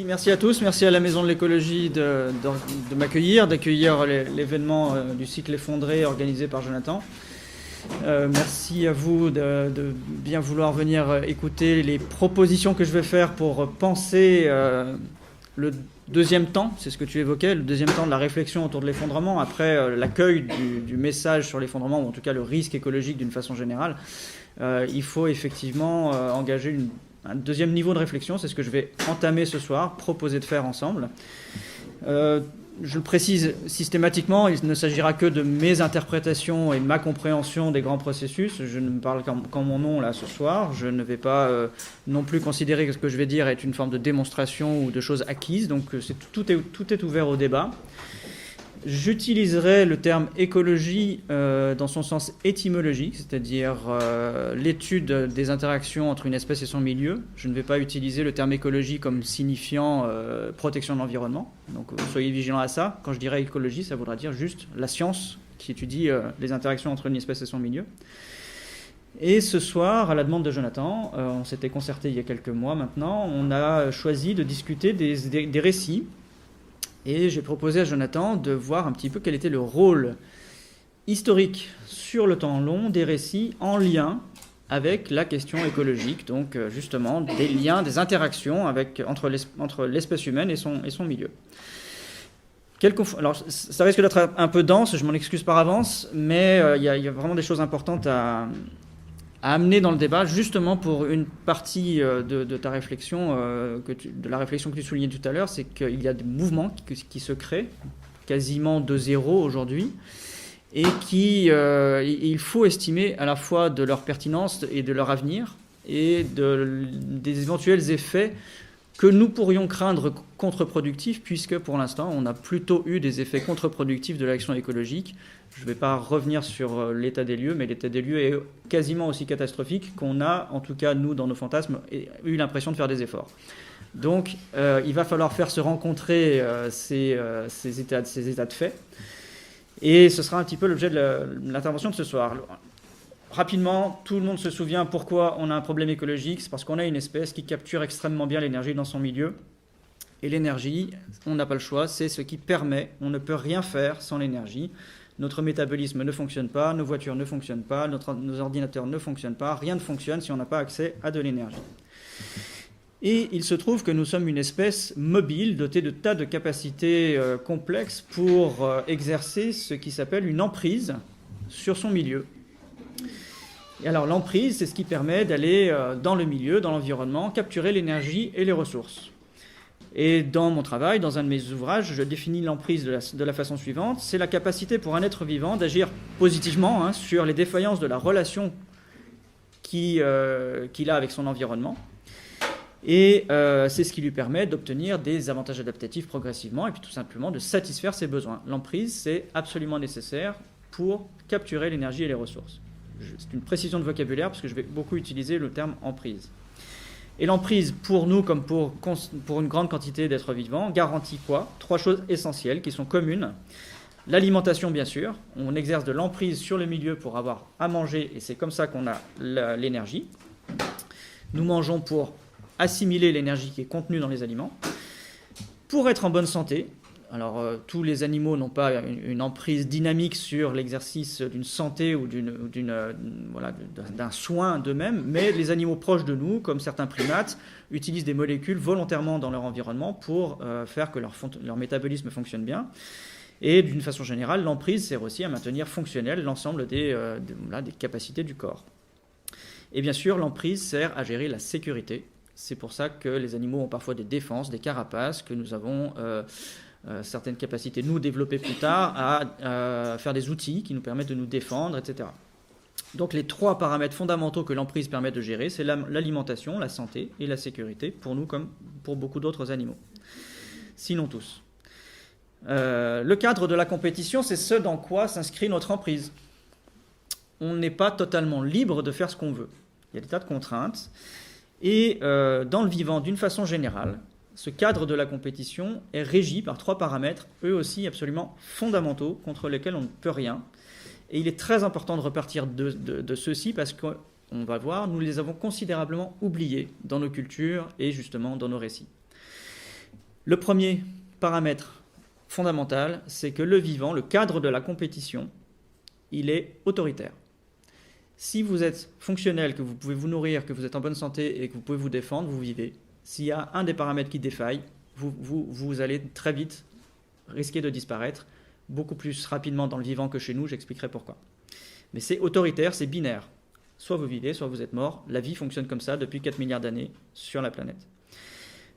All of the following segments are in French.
Merci à tous, merci à la Maison de l'écologie de d'accueillir l'événement du cycle effondré organisé par Jonathan. Merci à vous de bien vouloir venir écouter les propositions que je vais faire pour penser le deuxième temps, c'est ce que tu évoquais, le deuxième temps de la réflexion autour de l'effondrement, après l'accueil du message sur l'effondrement, ou en tout cas le risque écologique d'une façon générale. Il faut effectivement engager un deuxième niveau de réflexion, c'est ce que je vais entamer ce soir, proposer de faire ensemble. Je le précise systématiquement, il ne s'agira que de mes interprétations et de ma compréhension des grands processus. Je ne me parle qu'en mon nom là ce soir. Je ne vais pas non plus considérer que ce que je vais dire est une forme de démonstration ou de choses acquises. Donc tout est ouvert au débat. J'utiliserai le terme écologie dans son sens étymologique, c'est-à-dire l'étude des interactions entre une espèce et son milieu. Je ne vais pas utiliser le terme écologie comme signifiant protection de l'environnement. Donc soyez vigilants à ça. Quand je dirais écologie, ça voudra dire juste la science qui étudie les interactions entre une espèce et son milieu. Et ce soir, à la demande de Jonathan, on s'était concerté il y a quelques mois maintenant, on a choisi de discuter des récits. Et j'ai proposé à Jonathan de voir un petit peu quel était le rôle historique sur le temps long des récits en lien avec la question écologique, donc justement des liens, des interactions entre l'espèce humaine et son milieu. Alors ça risque d'être un peu dense, je m'en excuse par avance, mais il y a vraiment des choses importantes à amener dans le débat, justement pour une partie de ta réflexion, de la réflexion que tu soulignais tout à l'heure, c'est qu'il y a des mouvements qui se créent quasiment de zéro aujourd'hui, et il faut estimer à la fois de leur pertinence et de leur avenir, et des éventuels effets que nous pourrions craindre contre-productifs, puisque pour l'instant, on a plutôt eu des effets contre-productifs de l'action écologique. Je ne vais pas revenir sur l'état des lieux, mais l'état des lieux est quasiment aussi catastrophique qu'on a, en tout cas nous, dans nos fantasmes, eu l'impression de faire des efforts. Donc, il va falloir faire se rencontrer ces états de fait. Et ce sera un petit peu l'objet de l'intervention de ce soir. Rapidement, tout le monde se souvient pourquoi on a un problème écologique. C'est parce qu'on a une espèce qui capture extrêmement bien l'énergie dans son milieu. Et l'énergie, on n'a pas le choix, c'est ce qui permet, on ne peut rien faire sans l'énergie. Notre métabolisme ne fonctionne pas, nos voitures ne fonctionnent pas, nos ordinateurs ne fonctionnent pas, rien ne fonctionne si on n'a pas accès à de l'énergie. Et il se trouve que nous sommes une espèce mobile, dotée de tas de capacités complexes pour exercer ce qui s'appelle une emprise sur son milieu. Et alors l'emprise, c'est ce qui permet d'aller dans le milieu, dans l'environnement, capturer l'énergie et les ressources. Et dans mon travail, dans un de mes ouvrages, je définis l'emprise de la façon suivante. C'est la capacité pour un être vivant d'agir positivement sur les défaillances de la relation qu'il a avec son environnement. Et c'est ce qui lui permet d'obtenir des avantages adaptatifs progressivement et puis tout simplement de satisfaire ses besoins. L'emprise, c'est absolument nécessaire pour capturer l'énergie et les ressources. C'est une précision de vocabulaire parce que je vais beaucoup utiliser le terme emprise. Et l'emprise, pour nous comme pour une grande quantité d'êtres vivants, garantit quoi ? 3 choses essentielles qui sont communes. L'alimentation, bien sûr. On exerce de l'emprise sur le milieu pour avoir à manger et c'est comme ça qu'on a l'énergie. Nous mangeons pour assimiler l'énergie qui est contenue dans les aliments. Pour être en bonne santé, alors tous les animaux n'ont pas une emprise dynamique sur l'exercice d'une santé ou d'un soin d'eux-mêmes, mais les animaux proches de nous, comme certains primates, utilisent des molécules volontairement dans leur environnement pour faire que leur métabolisme fonctionne bien. Et d'une façon générale, l'emprise sert aussi à maintenir fonctionnel l'ensemble des capacités du corps. Et bien sûr, l'emprise sert à gérer la sécurité. C'est pour ça que les animaux ont parfois des défenses, des carapaces, que nous avons certaines capacités, nous, développées plus tard, à faire des outils qui nous permettent de nous défendre, etc. Donc les 3 paramètres fondamentaux que l'emprise permet de gérer, c'est l'alimentation, la santé et la sécurité, pour nous comme pour beaucoup d'autres animaux. Sinon tous. Le cadre de la compétition, c'est ce dans quoi s'inscrit notre emprise. On n'est pas totalement libre de faire ce qu'on veut. Il y a des tas de contraintes. Et dans le vivant, d'une façon générale, ce cadre de la compétition est régi par 3 paramètres, eux aussi absolument fondamentaux, contre lesquels on ne peut rien. Et il est très important de repartir de ceux-ci parce qu'on va voir, nous les avons considérablement oubliés dans nos cultures et justement dans nos récits. Le premier paramètre fondamental, c'est que le vivant, le cadre de la compétition, il est autoritaire. Si vous êtes fonctionnel, que vous pouvez vous nourrir, que vous êtes en bonne santé et que vous pouvez vous défendre, vous vivez. S'il y a un des paramètres qui défaille, vous allez très vite risquer de disparaître, beaucoup plus rapidement dans le vivant que chez nous, j'expliquerai pourquoi. Mais c'est autoritaire, c'est binaire. Soit vous vivez, soit vous êtes mort. La vie fonctionne comme ça depuis 4 milliards d'années sur la planète.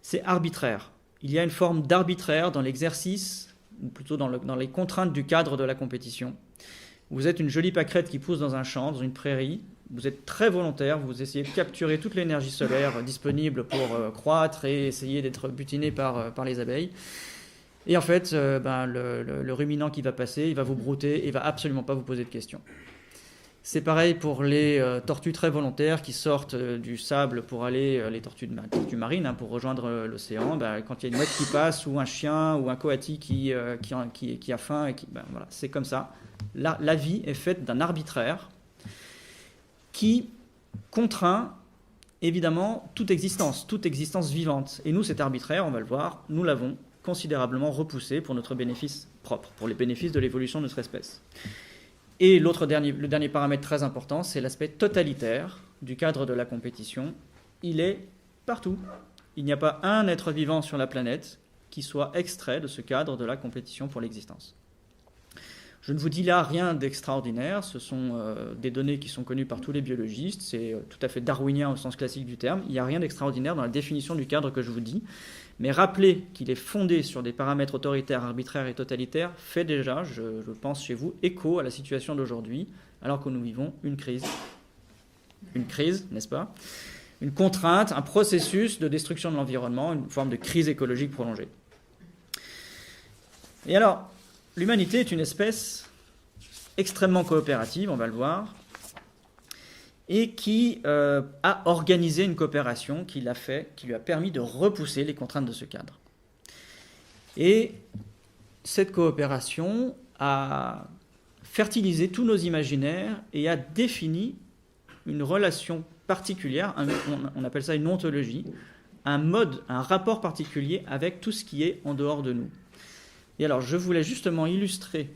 C'est arbitraire. Il y a une forme d'arbitraire dans l'exercice, ou plutôt dans les contraintes du cadre de la compétition. Vous êtes une jolie pâquerette qui pousse dans un champ, dans une prairie. Vous êtes très volontaire, vous essayez de capturer toute l'énergie solaire disponible pour croître et essayer d'être butiné par les abeilles. Et en fait, le ruminant qui va passer, il va vous brouter et il va absolument pas vous poser de questions. C'est pareil pour les tortues très volontaires qui sortent du sable pour aller, les tortues marines, pour rejoindre l'océan. Quand il y a une mouette qui passe, ou un chien, ou un coati qui a faim, et voilà, c'est comme ça. La vie est faite d'un arbitraire qui contraint évidemment toute existence vivante. Et nous, cet arbitraire, on va le voir, nous l'avons considérablement repoussé pour notre bénéfice propre, pour les bénéfices de l'évolution de notre espèce. Et le dernier paramètre très important, c'est l'aspect totalitaire du cadre de la compétition. Il est partout. Il n'y a pas un être vivant sur la planète qui soit extrait de ce cadre de la compétition pour l'existence. Je ne vous dis là rien d'extraordinaire, ce sont des données qui sont connues par tous les biologistes, c'est tout à fait darwinien au sens classique du terme, il n'y a rien d'extraordinaire dans la définition du cadre que je vous dis, mais rappelez qu'il est fondé sur des paramètres autoritaires, arbitraires et totalitaires fait déjà, je pense chez vous, écho à la situation d'aujourd'hui, alors que nous vivons une crise, n'est-ce pas ? Une contrainte, un processus de destruction de l'environnement, une forme de crise écologique prolongée. Et alors, l'humanité est une espèce extrêmement coopérative, on va le voir, et qui a organisé une coopération qui lui a permis de repousser les contraintes de ce cadre. Et cette coopération a fertilisé tous nos imaginaires et a défini une relation particulière, on appelle ça une ontologie, un mode, un rapport particulier avec tout ce qui est en dehors de nous. Et alors, je voulais justement illustrer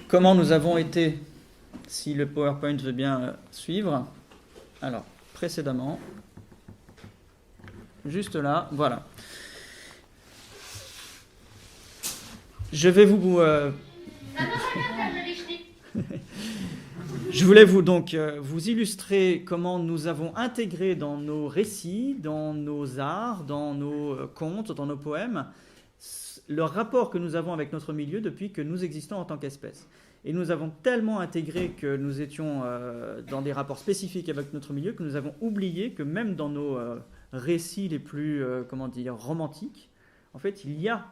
comment nous avons été, si le PowerPoint veut bien suivre. Alors, précédemment, juste là, voilà. Je vais Je voulais vous illustrer comment nous avons intégré dans nos récits, dans nos arts, dans nos contes, dans nos poèmes, le rapport que nous avons avec notre milieu depuis que nous existons en tant qu'espèce. Et nous avons tellement intégré que nous étions dans des rapports spécifiques avec notre milieu que nous avons oublié que même dans nos récits les plus romantiques, en fait, il y a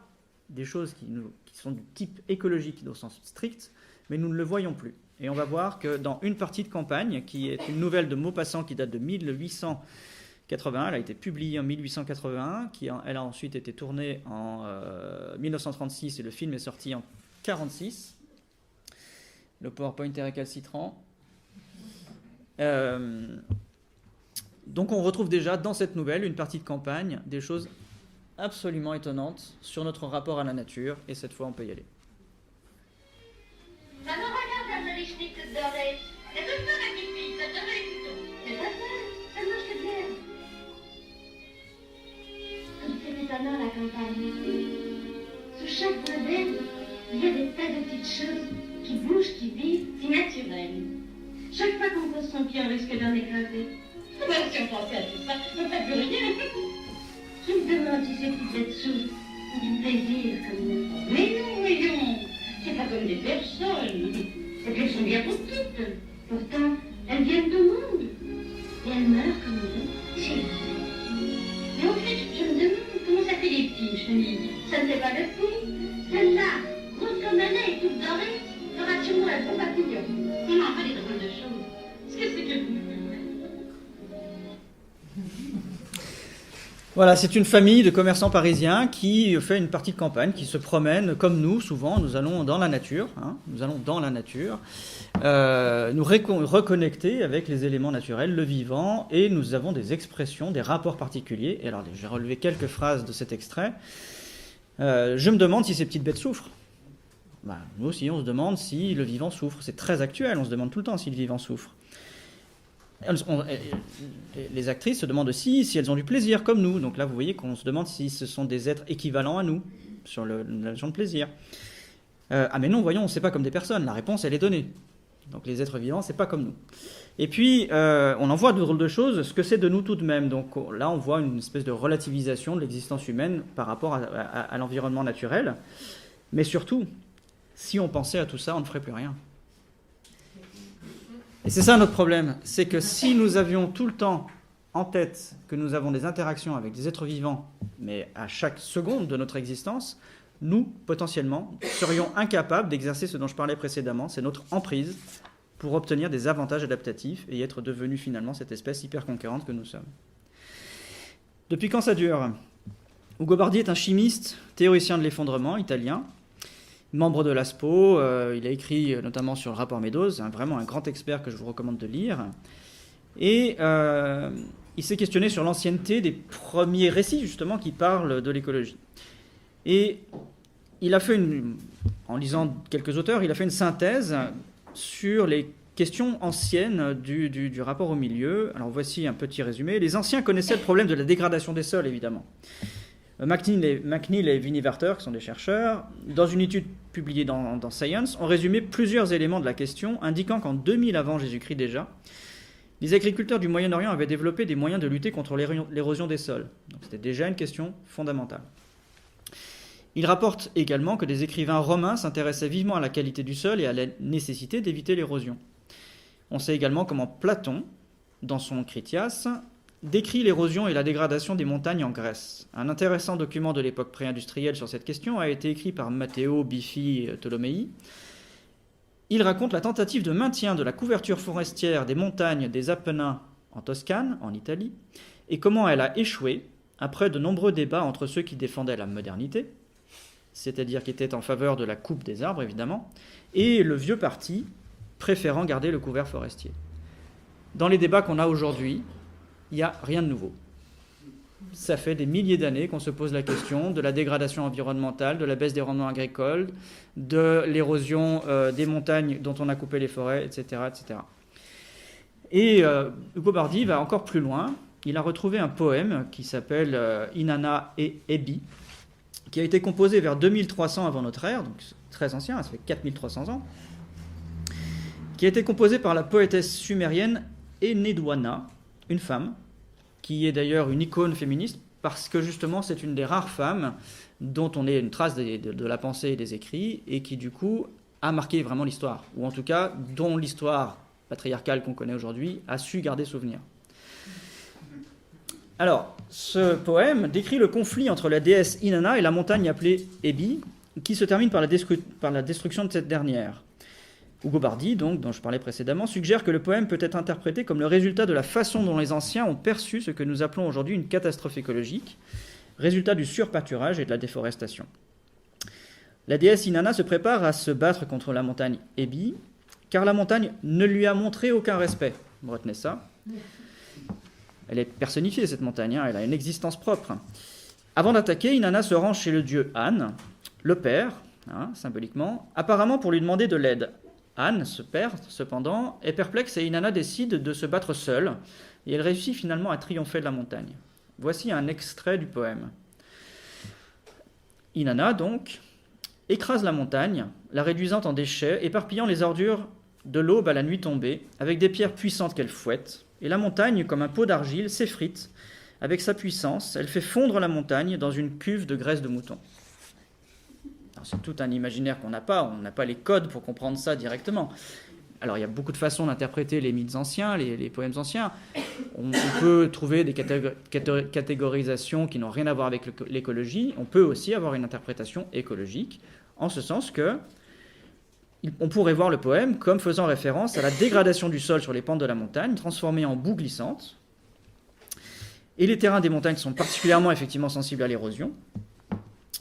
des choses qui sont du type écologique au sens strict, mais nous ne le voyons plus. Et on va voir que dans Une partie de campagne, qui est une nouvelle de Maupassant qui date de 1881, elle a été publiée en 1881, elle a ensuite été tournée en 1936 et le film est sorti en 1946. Le PowerPoint est récalcitrant. Donc on retrouve déjà dans cette nouvelle, Une partie de campagne, des choses absolument étonnantes sur notre rapport à la nature, et cette fois on peut y aller. Maman, regarde la les chenilles toutes dorées. C'est tout ça, ma petite fille, ça te donne les couteaux. C'est pas ça, ça mange que bien. Comme c'est étonnant, la campagne. Sous chaque brin d'herbe, il y a des tas de petites choses qui bougent, qui vivent, si naturelles. Chaque fois qu'on pose son pied, on risque d'en écraser. Ben, si on pensait à tout ça, on ne ferait plus rien. Je me demande si ces petites êtres ont du plaisir comme nous. Mais non, voyons. C'est pas comme des personnes. Et puis elles sont bien pour toutes. Pourtant, elles viennent du monde. Et elles meurent comme nous. C'est vrai. Mais en fait, je me demande comment ça fait les petites chenilles. Ça ne fait pas de fou. Celle-là, grosse comme un nez et toute dorée, fera sur moi un bon papillon. On en fait des drôles de choses. Qu'est-ce que c'est que vous? Voilà, c'est une famille de commerçants parisiens qui fait une partie de campagne, qui se promène comme nous, souvent, nous allons dans la nature, nous allons dans la nature, nous reconnecter avec les éléments naturels, le vivant, et nous avons des expressions, des rapports particuliers. Et alors, j'ai relevé quelques phrases de cet extrait. Je me demande si ces petites bêtes souffrent. Nous aussi, on se demande si le vivant souffre. C'est très actuel, on se demande tout le temps si le vivant souffre. Les actrices se demandent aussi si elles ont du plaisir comme nous. Donc là, vous voyez qu'on se demande si ce sont des êtres équivalents à nous sur la notion de plaisir. Mais non, voyons, c'est pas comme des personnes. La réponse, elle est donnée. Donc les êtres vivants, c'est pas comme nous. Et puis, on en voit de drôles de choses, ce que c'est de nous tout de même. Donc là, on voit une espèce de relativisation de l'existence humaine par rapport à l'environnement naturel. Mais surtout, si on pensait à tout ça, on ne ferait plus rien. Et c'est ça notre problème, c'est que si nous avions tout le temps en tête que nous avons des interactions avec des êtres vivants, mais à chaque seconde de notre existence, nous, potentiellement, serions incapables d'exercer ce dont je parlais précédemment, c'est notre emprise pour obtenir des avantages adaptatifs et être devenus finalement cette espèce hyper conquérante que nous sommes. Depuis quand ça dure ? Ugo Bardi est un chimiste, théoricien de l'effondrement, italien, membre de l'ASPO, il a écrit notamment sur le rapport Meadows, vraiment un grand expert que je vous recommande de lire. Et il s'est questionné sur l'ancienneté des premiers récits, justement, qui parlent de l'écologie. Et il a fait en lisant quelques auteurs, il a fait une synthèse sur les questions anciennes du rapport au milieu. Alors voici un petit résumé. Les anciens connaissaient le problème de la dégradation des sols, évidemment. McNeill et Vinnie Werter, qui sont des chercheurs, dans une étude publiée dans Science, ont résumé plusieurs éléments de la question, indiquant qu'en 2000 avant Jésus-Christ déjà, les agriculteurs du Moyen-Orient avaient développé des moyens de lutter contre l'érosion des sols. Donc c'était déjà une question fondamentale. Il rapporte également que des écrivains romains s'intéressaient vivement à la qualité du sol et à la nécessité d'éviter l'érosion. On sait également comment Platon, dans son Critias, décrit l'érosion et la dégradation des montagnes en Grèce. Un intéressant document de l'époque pré-industrielle sur cette question a été écrit par Matteo Biffi Tolomei. Il raconte la tentative de maintien de la couverture forestière des montagnes des Apennins en Toscane, en Italie, et comment elle a échoué après de nombreux débats entre ceux qui défendaient la modernité, c'est-à-dire qui étaient en faveur de la coupe des arbres, évidemment, et le vieux parti préférant garder le couvert forestier. Dans les débats qu'on a aujourd'hui, il n'y a rien de nouveau. Ça fait des milliers d'années qu'on se pose la question de la dégradation environnementale, de la baisse des rendements agricoles, de l'érosion des montagnes dont on a coupé les forêts, etc. etc. Et Ugo Bardi va encore plus loin. Il a retrouvé un poème qui s'appelle Inanna et Ebi, qui a été composé vers 2300 avant notre ère, donc très ancien, ça fait 4300 ans, qui a été composé par la poétesse sumérienne Enedwana, une femme, qui est d'ailleurs une icône féministe, parce que justement c'est une des rares femmes dont on ait une trace de la pensée et des écrits, et qui du coup a marqué vraiment l'histoire, ou en tout cas dont l'histoire patriarcale qu'on connaît aujourd'hui a su garder souvenir. Alors, ce poème décrit le conflit entre la déesse Inanna et la montagne appelée Ebi, qui se termine par la destruction de cette dernière. Ugo Bardi, donc, dont je parlais précédemment, suggère que le poème peut être interprété comme le résultat de la façon dont les anciens ont perçu ce que nous appelons aujourd'hui une catastrophe écologique, résultat du surpâturage et de la déforestation. La déesse Inanna se prépare à se battre contre la montagne Ebi, car la montagne ne lui a montré aucun respect. Retenez ça. Elle est personnifiée, cette montagne, elle a une existence propre. Avant d'attaquer, Inanna se rend chez le dieu An, le père, symboliquement, apparemment pour lui demander de l'aide. An, ce père, cependant, est perplexe et Inanna décide de se battre seule, et elle réussit finalement à triompher de la montagne. Voici un extrait du poème. Inanna, donc, écrase la montagne, la réduisant en déchets, éparpillant les ordures de l'aube à la nuit tombée, avec des pierres puissantes qu'elle fouette, et la montagne, comme un pot d'argile, s'effrite. Avec sa puissance, elle fait fondre la montagne dans une cuve de graisse de mouton. Alors, c'est tout un imaginaire qu'on n'a pas, on n'a pas les codes pour comprendre ça directement. Alors il y a beaucoup de façons d'interpréter les mythes anciens, les poèmes anciens. On peut trouver des catégorisations qui n'ont rien à voir avec l'écologie. On peut aussi avoir une interprétation écologique, en ce sens que on pourrait voir le poème comme faisant référence à la dégradation du sol sur les pentes de la montagne, transformée en boue glissante, Et les terrains des montagnes sont particulièrement effectivement sensibles à l'érosion,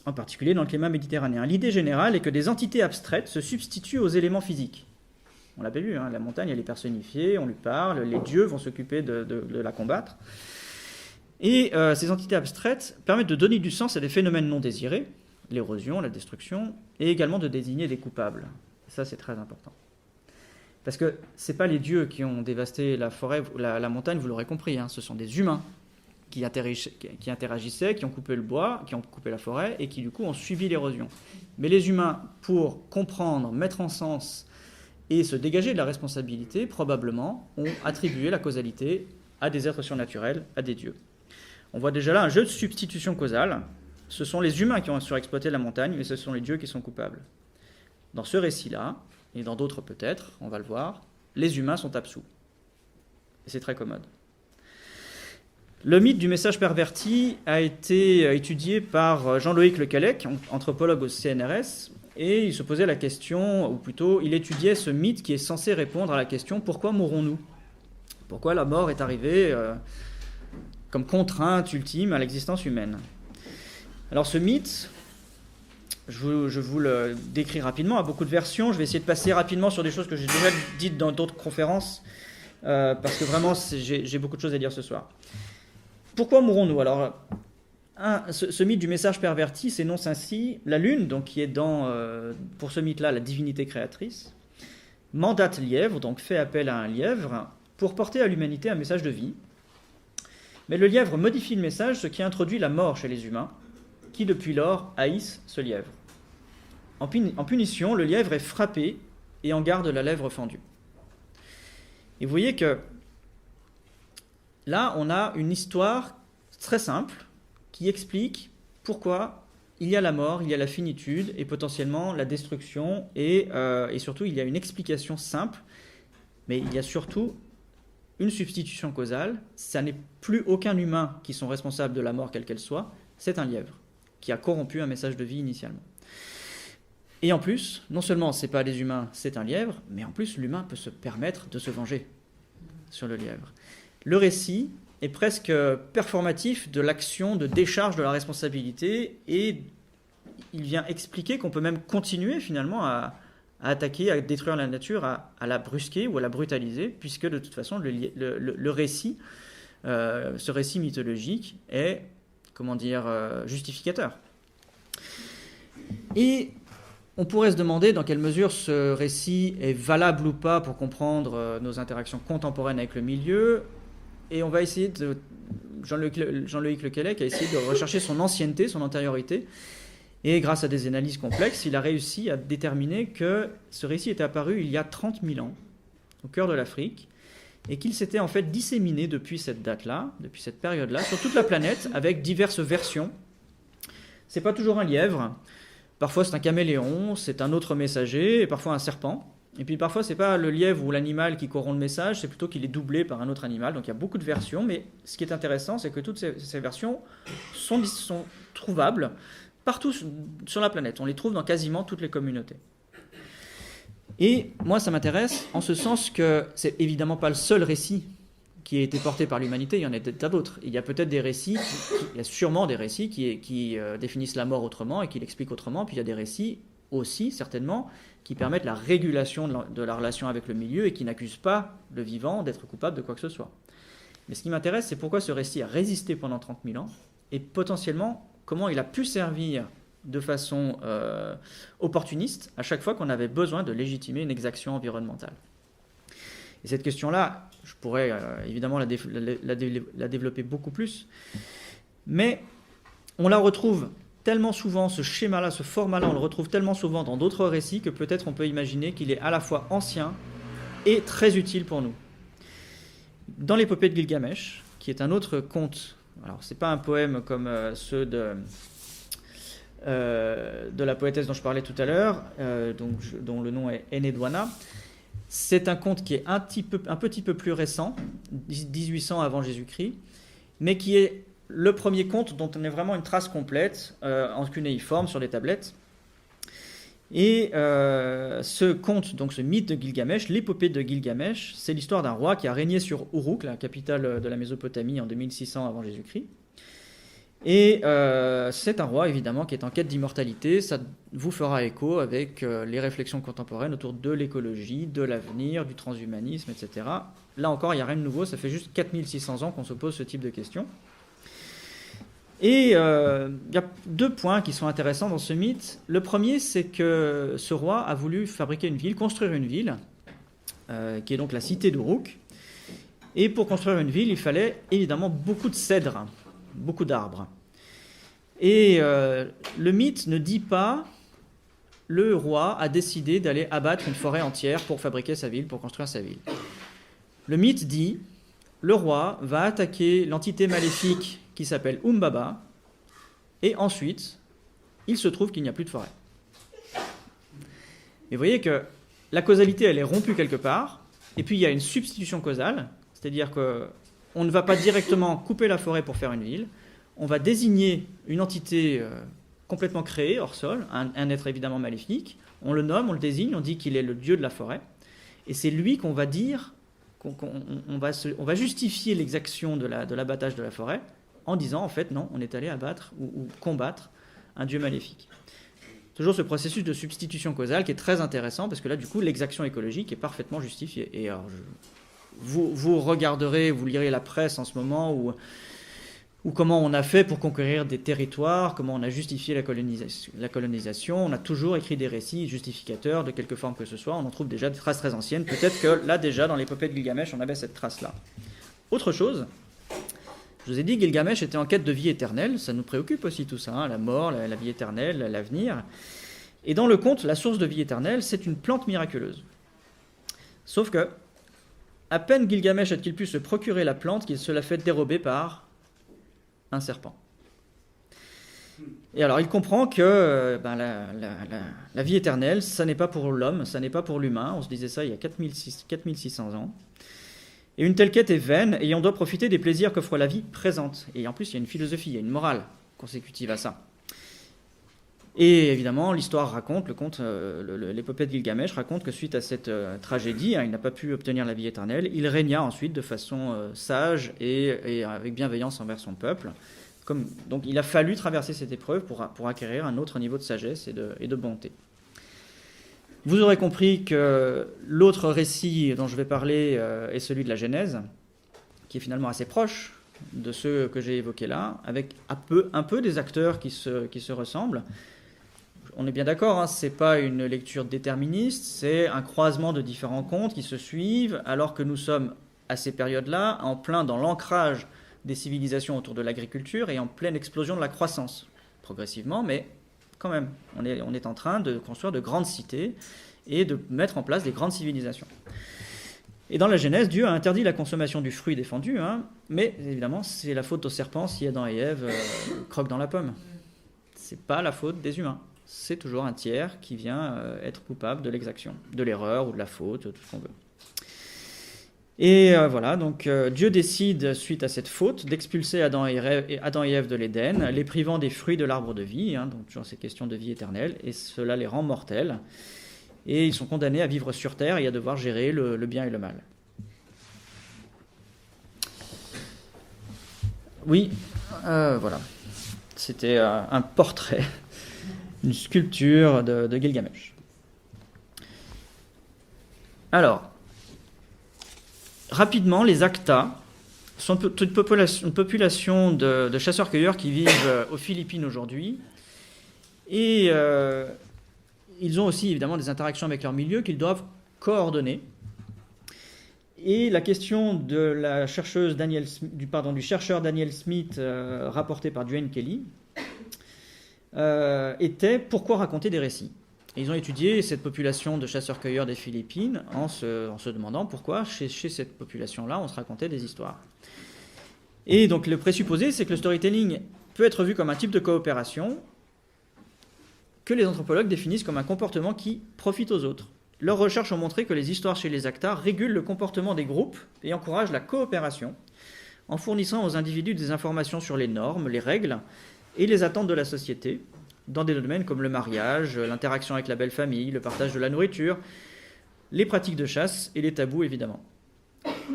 en particulier dans le climat méditerranéen. L'idée générale est que des entités abstraites se substituent aux éléments physiques. On l'avait vu, la montagne elle est personnifiée, on lui parle, les dieux vont s'occuper de la combattre. Et ces entités abstraites permettent de donner du sens à des phénomènes non désirés, l'érosion, la destruction, et également de désigner des coupables. Ça c'est très important. Parce que ce n'est pas les dieux qui ont dévasté la forêt, la montagne, vous l'aurez compris, ce sont des humains qui interagissaient, qui ont coupé le bois, qui ont coupé la forêt, et qui du coup ont suivi l'érosion. Mais les humains, pour comprendre, mettre en sens et se dégager de la responsabilité, probablement, ont attribué la causalité à des êtres surnaturels, à des dieux. On voit déjà là un jeu de substitution causale. Ce sont les humains qui ont surexploité la montagne, mais ce sont les dieux qui sont coupables. Dans ce récit-là, et dans d'autres peut-être, on va le voir, les humains sont absous. Et c'est très commode. Le mythe du message perverti a été étudié par Jean-Loïc Lecallec, anthropologue au CNRS, et il se posait la question, ou plutôt, il étudiait ce mythe qui est censé répondre à la question « Pourquoi mourrons-nous » Pourquoi la mort est arrivée comme contrainte ultime à l'existence humaine. Alors ce mythe, je vous le décris rapidement, à beaucoup de versions. Je vais essayer de passer rapidement sur des choses que j'ai déjà dites dans d'autres conférences, parce que vraiment j'ai beaucoup de choses à dire ce soir. Pourquoi mourrons-nous ? Alors, ce mythe du message perverti s'énonce ainsi. La lune, donc, qui est pour ce mythe-là la divinité créatrice, mandate lièvre, donc fait appel à un lièvre, pour porter à l'humanité un message de vie. Mais le lièvre modifie le message, ce qui introduit la mort chez les humains, qui depuis lors haïssent ce lièvre. En punition, le lièvre est frappé et en garde la lèvre fendue. Et vous voyez que là, on a une histoire très simple qui explique pourquoi il y a la mort, il y a la finitude et potentiellement la destruction et surtout il y a une explication simple, mais il y a surtout une substitution causale. Ça n'est plus aucun humain qui sont responsables de la mort quelle qu'elle soit, c'est un lièvre qui a corrompu un message de vie initialement. Et en plus, non seulement c'est pas les humains, c'est un lièvre, mais en plus l'humain peut se permettre de se venger sur le lièvre. Le récit est presque performatif de l'action de décharge de la responsabilité et il vient expliquer qu'on peut même continuer finalement à attaquer, à détruire la nature, à la brusquer ou à la brutaliser, puisque de toute façon le récit, ce récit mythologique est, justificateur. Et on pourrait se demander dans quelle mesure ce récit est valable ou pas pour comprendre nos interactions contemporaines avec le milieu. Et on va essayer de... Jean-Loïc Lecallec a essayé de rechercher son ancienneté, son antériorité. Et grâce à des analyses complexes, il a réussi à déterminer que ce récit était apparu il y a 30 000 ans, au cœur de l'Afrique, et qu'il s'était en fait disséminé depuis cette date-là, depuis cette période-là, sur toute la planète, avec diverses versions. C'est pas toujours un lièvre. Parfois c'est un caméléon, c'est un autre messager, et parfois un serpent. Et puis parfois c'est pas le lièvre ou l'animal qui corrompt le message, c'est plutôt qu'il est doublé par un autre animal. Donc il y a beaucoup de versions, mais ce qui est intéressant, c'est que toutes ces versions sont trouvables partout sur la planète. On les trouve dans quasiment toutes les communautés. Et moi ça m'intéresse en ce sens que c'est évidemment pas le seul récit qui a été porté par l'humanité, il y en a peut-être d'autres. Il y a peut-être des récits, il y a sûrement des récits qui définissent la mort autrement et qui l'expliquent autrement, puis il y a des récits aussi, certainement, qui permettent la régulation de la relation avec le milieu et qui n'accusent pas le vivant d'être coupable de quoi que ce soit. Mais ce qui m'intéresse, c'est pourquoi ce récit a résisté pendant 30 000 ans et potentiellement comment il a pu servir de façon opportuniste à chaque fois qu'on avait besoin de légitimer une exaction environnementale. Et cette question-là, je pourrais évidemment la développer beaucoup plus, mais on la retrouve tellement souvent, ce schéma-là, ce format-là, on le retrouve tellement souvent dans d'autres récits que peut-être on peut imaginer qu'il est à la fois ancien et très utile pour nous. Dans l'épopée de Gilgamesh, qui est un autre conte, alors c'est pas un poème comme ceux de la poétesse dont je parlais tout à l'heure, dont le nom est Enheduanna. C'est un conte qui est un petit peu plus récent, 1800 avant Jésus-Christ, mais qui est le premier conte dont on a vraiment une trace complète, en cunéiforme, sur des tablettes. Et ce conte, donc ce mythe de Gilgamesh, l'épopée de Gilgamesh, c'est l'histoire d'un roi qui a régné sur Uruk, la capitale de la Mésopotamie, en 2600 avant Jésus-Christ. Et c'est un roi, évidemment, qui est en quête d'immortalité. Ça vous fera écho avec les réflexions contemporaines autour de l'écologie, de l'avenir, du transhumanisme, etc. Là encore, il n'y a rien de nouveau, ça fait juste 4600 ans qu'on se pose ce type de questions. Et il y a 2 points qui sont intéressants dans ce mythe. Le premier, c'est que ce roi a voulu fabriquer une ville, construire une ville, qui est donc la cité d'Uruk. Et pour construire une ville, il fallait évidemment beaucoup de cèdres, beaucoup d'arbres. Et le mythe ne dit pas le roi a décidé d'aller abattre une forêt entière pour fabriquer sa ville, pour construire sa ville. Le mythe dit le roi va attaquer l'entité maléfique qui s'appelle Umbaba, et ensuite, il se trouve qu'il n'y a plus de forêt. Et vous voyez que la causalité, elle est rompue quelque part, et puis il y a une substitution causale, c'est-à-dire qu'on ne va pas directement couper la forêt pour faire une ville, on va désigner une entité complètement créée, hors sol, un être évidemment maléfique, on le nomme, on le désigne, on dit qu'il est le dieu de la forêt, et c'est lui qu'on va dire, on va justifier l'exaction de l'abattage de la forêt, en disant, en fait, non, on est allé abattre ou combattre un dieu maléfique. Toujours ce processus de substitution causale qui est très intéressant, parce que là, du coup, l'exaction écologique est parfaitement justifiée. Et alors, vous regarderez, vous lirez la presse en ce moment, ou comment on a fait pour conquérir des territoires, comment on a justifié la colonisation. On a toujours écrit des récits justificateurs de quelque forme que ce soit. On en trouve déjà des traces très anciennes. Peut-être que là, déjà, dans l'épopée de Gilgamesh, on avait cette trace-là. Autre chose, je vous ai dit, Gilgamesh était en quête de vie éternelle. Ça nous préoccupe aussi tout ça, hein, la mort, la vie éternelle, l'avenir. Et dans le conte, la source de vie éternelle, c'est une plante miraculeuse. Sauf que, à peine Gilgamesh a-t-il pu se procurer la plante qu'il se l'a fait dérober par un serpent. Et alors, il comprend que la vie éternelle, ça n'est pas pour l'homme, ça n'est pas pour l'humain. On se disait ça il y a 4600 ans. Et une telle quête est vaine, et on doit profiter des plaisirs qu'offre la vie présente. Et en plus, il y a une philosophie, il y a une morale consécutive à ça. Et évidemment, l'histoire raconte, le conte, l'épopée de Gilgamesh raconte que suite à cette tragédie, il n'a pas pu obtenir la vie éternelle. Il régna ensuite de façon sage et avec bienveillance envers son peuple. Donc il a fallu traverser cette épreuve pour acquérir un autre niveau de sagesse et de bonté. Vous aurez compris que l'autre récit dont je vais parler est celui de la Genèse, qui est finalement assez proche de ceux que j'ai évoqués là, avec un peu des acteurs qui se ressemblent. On est bien d'accord, hein, ce n'est pas une lecture déterministe, c'est un croisement de différents contes qui se suivent, alors que nous sommes à ces périodes-là en plein dans l'ancrage des civilisations autour de l'agriculture et en pleine explosion de la croissance, progressivement, mais quand même, on est en train de construire de grandes cités et de mettre en place des grandes civilisations. Et dans la Genèse, Dieu a interdit la consommation du fruit défendu, hein, mais évidemment, c'est la faute au serpent si Adam et Ève croquent dans la pomme. Ce n'est pas la faute des humains. C'est toujours un tiers qui vient être coupable de l'exaction, de l'erreur ou de la faute, tout ce qu'on veut. Et voilà, donc Dieu décide, suite à cette faute, d'expulser Adam et Ève de l'Éden, les privant des fruits de l'arbre de vie, hein, donc toujours ces questions de vie éternelle, et cela les rend mortels. Et ils sont condamnés à vivre sur terre et à devoir gérer le bien et le mal. Oui, voilà. C'était un portrait, une sculpture de Gilgamesh. Alors, rapidement, les Acta sont une population de chasseurs-cueilleurs qui vivent aux Philippines aujourd'hui. Et ils ont aussi évidemment des interactions avec leur milieu qu'ils doivent coordonner. Et la question de la chercheuse du chercheur Daniel Smith, rapportée par Duane Kelly, était pourquoi raconter des récits. Et ils ont étudié cette population de chasseurs-cueilleurs des Philippines en se demandant pourquoi chez cette population-là on se racontait des histoires. Et donc le présupposé, c'est que le storytelling peut être vu comme un type de coopération que les anthropologues définissent comme un comportement qui profite aux autres. Leurs recherches ont montré que les histoires chez les Acta régulent le comportement des groupes et encouragent la coopération en fournissant aux individus des informations sur les normes, les règles et les attentes de la société, dans des domaines comme le mariage, l'interaction avec la belle famille, le partage de la nourriture, les pratiques de chasse et les tabous évidemment.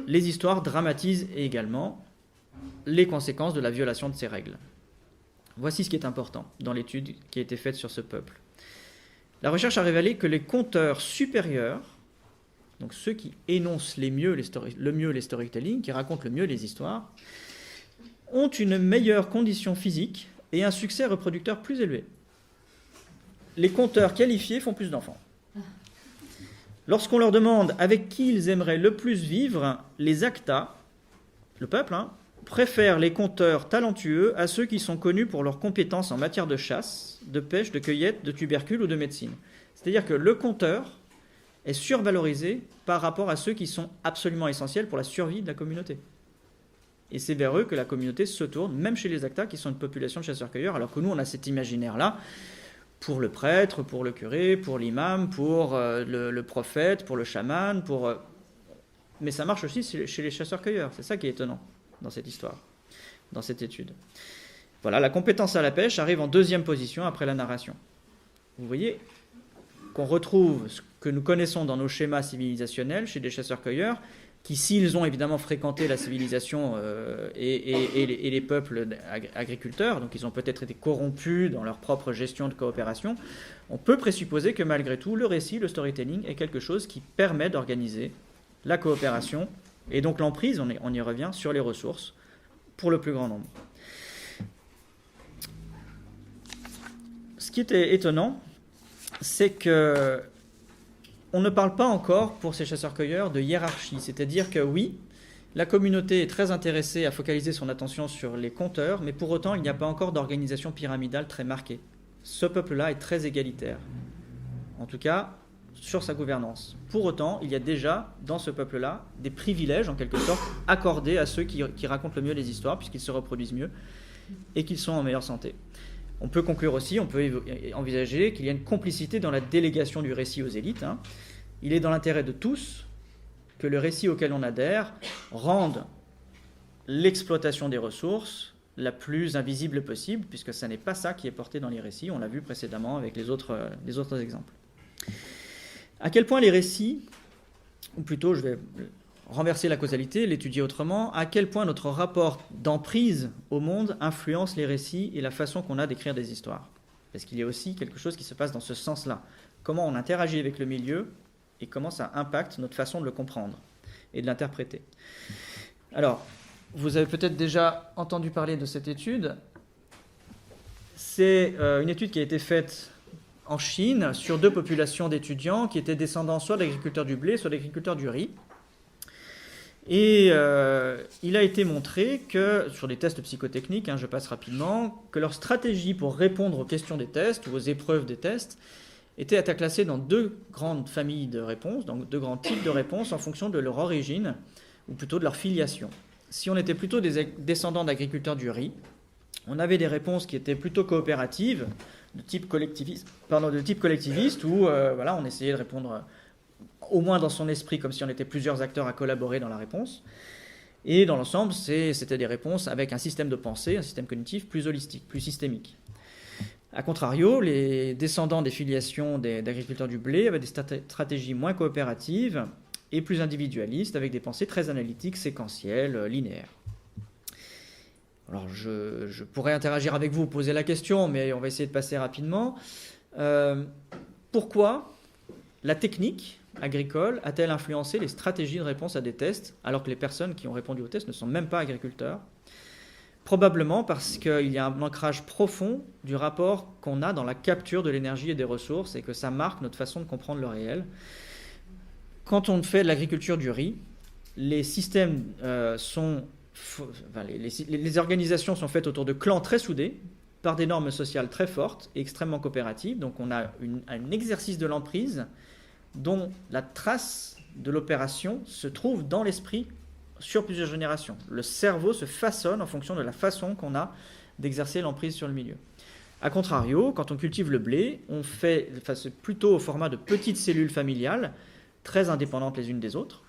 Les histoires dramatisent également les conséquences de la violation de ces règles. Voici ce qui est important dans l'étude qui a été faite sur ce peuple. La recherche a révélé que les conteurs supérieurs, donc ceux qui énoncent le mieux les storytelling, qui racontent le mieux les histoires, ont une meilleure condition physique et un succès reproducteur plus élevé. Les conteurs qualifiés font plus d'enfants. Lorsqu'on leur demande avec qui ils aimeraient le plus vivre, les Acta, le peuple, préfèrent les conteurs talentueux à ceux qui sont connus pour leurs compétences en matière de chasse, de pêche, de cueillette, de tubercules ou de médecine. C'est-à-dire que le conteur est survalorisé par rapport à ceux qui sont absolument essentiels pour la survie de la communauté. Et c'est vers eux que la communauté se tourne, même chez les Acta, qui sont une population de chasseurs-cueilleurs, alors que nous, on a cet imaginaire-là pour le prêtre, pour le curé, pour l'imam, pour le prophète, pour le chaman, mais ça marche aussi chez les chasseurs-cueilleurs. C'est ça qui est étonnant dans cette histoire, dans cette étude. Voilà, la compétence à la pêche arrive en deuxième position après la narration. Vous voyez qu'on retrouve ce que nous connaissons dans nos schémas civilisationnels chez des chasseurs-cueilleurs, qui, s'ils ont évidemment fréquenté la civilisation et les peuples agriculteurs, donc ils ont peut-être été corrompus dans leur propre gestion de coopération, on peut présupposer que malgré tout, le récit, le storytelling, est quelque chose qui permet d'organiser la coopération, et donc l'emprise, on y revient, sur les ressources, pour le plus grand nombre. Ce qui était étonnant, c'est que on ne parle pas encore, pour ces chasseurs-cueilleurs, de hiérarchie. C'est-à-dire que oui, la communauté est très intéressée à focaliser son attention sur les compteurs, mais pour autant, il n'y a pas encore d'organisation pyramidale très marquée. Ce peuple-là est très égalitaire. En tout cas, sur sa gouvernance. Pour autant, il y a déjà, dans ce peuple-là, des privilèges, en quelque sorte, accordés à ceux qui racontent le mieux les histoires, puisqu'ils se reproduisent mieux, et qu'ils sont en meilleure santé. On peut conclure aussi, on peut envisager qu'il y a une complicité dans la délégation du récit aux élites. Il est dans l'intérêt de tous que le récit auquel on adhère rende l'exploitation des ressources la plus invisible possible, puisque ce n'est pas ça qui est porté dans les récits, on l'a vu précédemment avec les autres exemples. À quel point les récits, ou plutôt je vais renverser la causalité, l'étudier autrement, à quel point notre rapport d'emprise au monde influence les récits et la façon qu'on a d'écrire des histoires. Parce qu'il y a aussi quelque chose qui se passe dans ce sens-là. Comment on interagit avec le milieu et comment ça impacte notre façon de le comprendre et de l'interpréter. Alors, vous avez peut-être déjà entendu parler de cette étude. C'est une étude qui a été faite en Chine sur 2 populations d'étudiants qui étaient descendants soit d'agriculteurs du blé, soit d'agriculteurs du riz. Et il a été montré que, sur des tests psychotechniques, je passe rapidement, que leur stratégie pour répondre aux questions des tests ou aux épreuves des tests était à classer dans 2 grandes familles de réponses, donc 2 grands types de réponses en fonction de leur origine, ou plutôt de leur filiation. Si on était plutôt des descendants d'agriculteurs du riz, on avait des réponses qui étaient plutôt coopératives, de type collectiviste, où on essayait de répondre au moins dans son esprit, comme si on était plusieurs acteurs à collaborer dans la réponse. Et dans l'ensemble, c'était des réponses avec un système de pensée, un système cognitif plus holistique, plus systémique. A contrario, les descendants des filiations d'agriculteurs du blé avaient des stratégies moins coopératives et plus individualistes, avec des pensées très analytiques, séquentielles, linéaires. Alors, je pourrais interagir avec vous, poser la question, mais on va essayer de passer rapidement. Pourquoi la technique agricole a-t-elle influencé les stratégies de réponse à des tests, alors que les personnes qui ont répondu aux tests ne sont même pas agriculteurs? Probablement parce qu'il y a un ancrage profond du rapport qu'on a dans la capture de l'énergie et des ressources, et que ça marque notre façon de comprendre le réel. Quand on fait de l'agriculture du riz, les systèmes les organisations sont faites autour de clans très soudés, par des normes sociales très fortes et extrêmement coopératives. Donc on a un exercice de l'emprise dont la trace de l'opération se trouve dans l'esprit sur plusieurs générations. Le cerveau se façonne en fonction de la façon qu'on a d'exercer l'emprise sur le milieu. A contrario, quand on cultive le blé, on fait plutôt au format de petites cellules familiales, très indépendantes les unes des autres.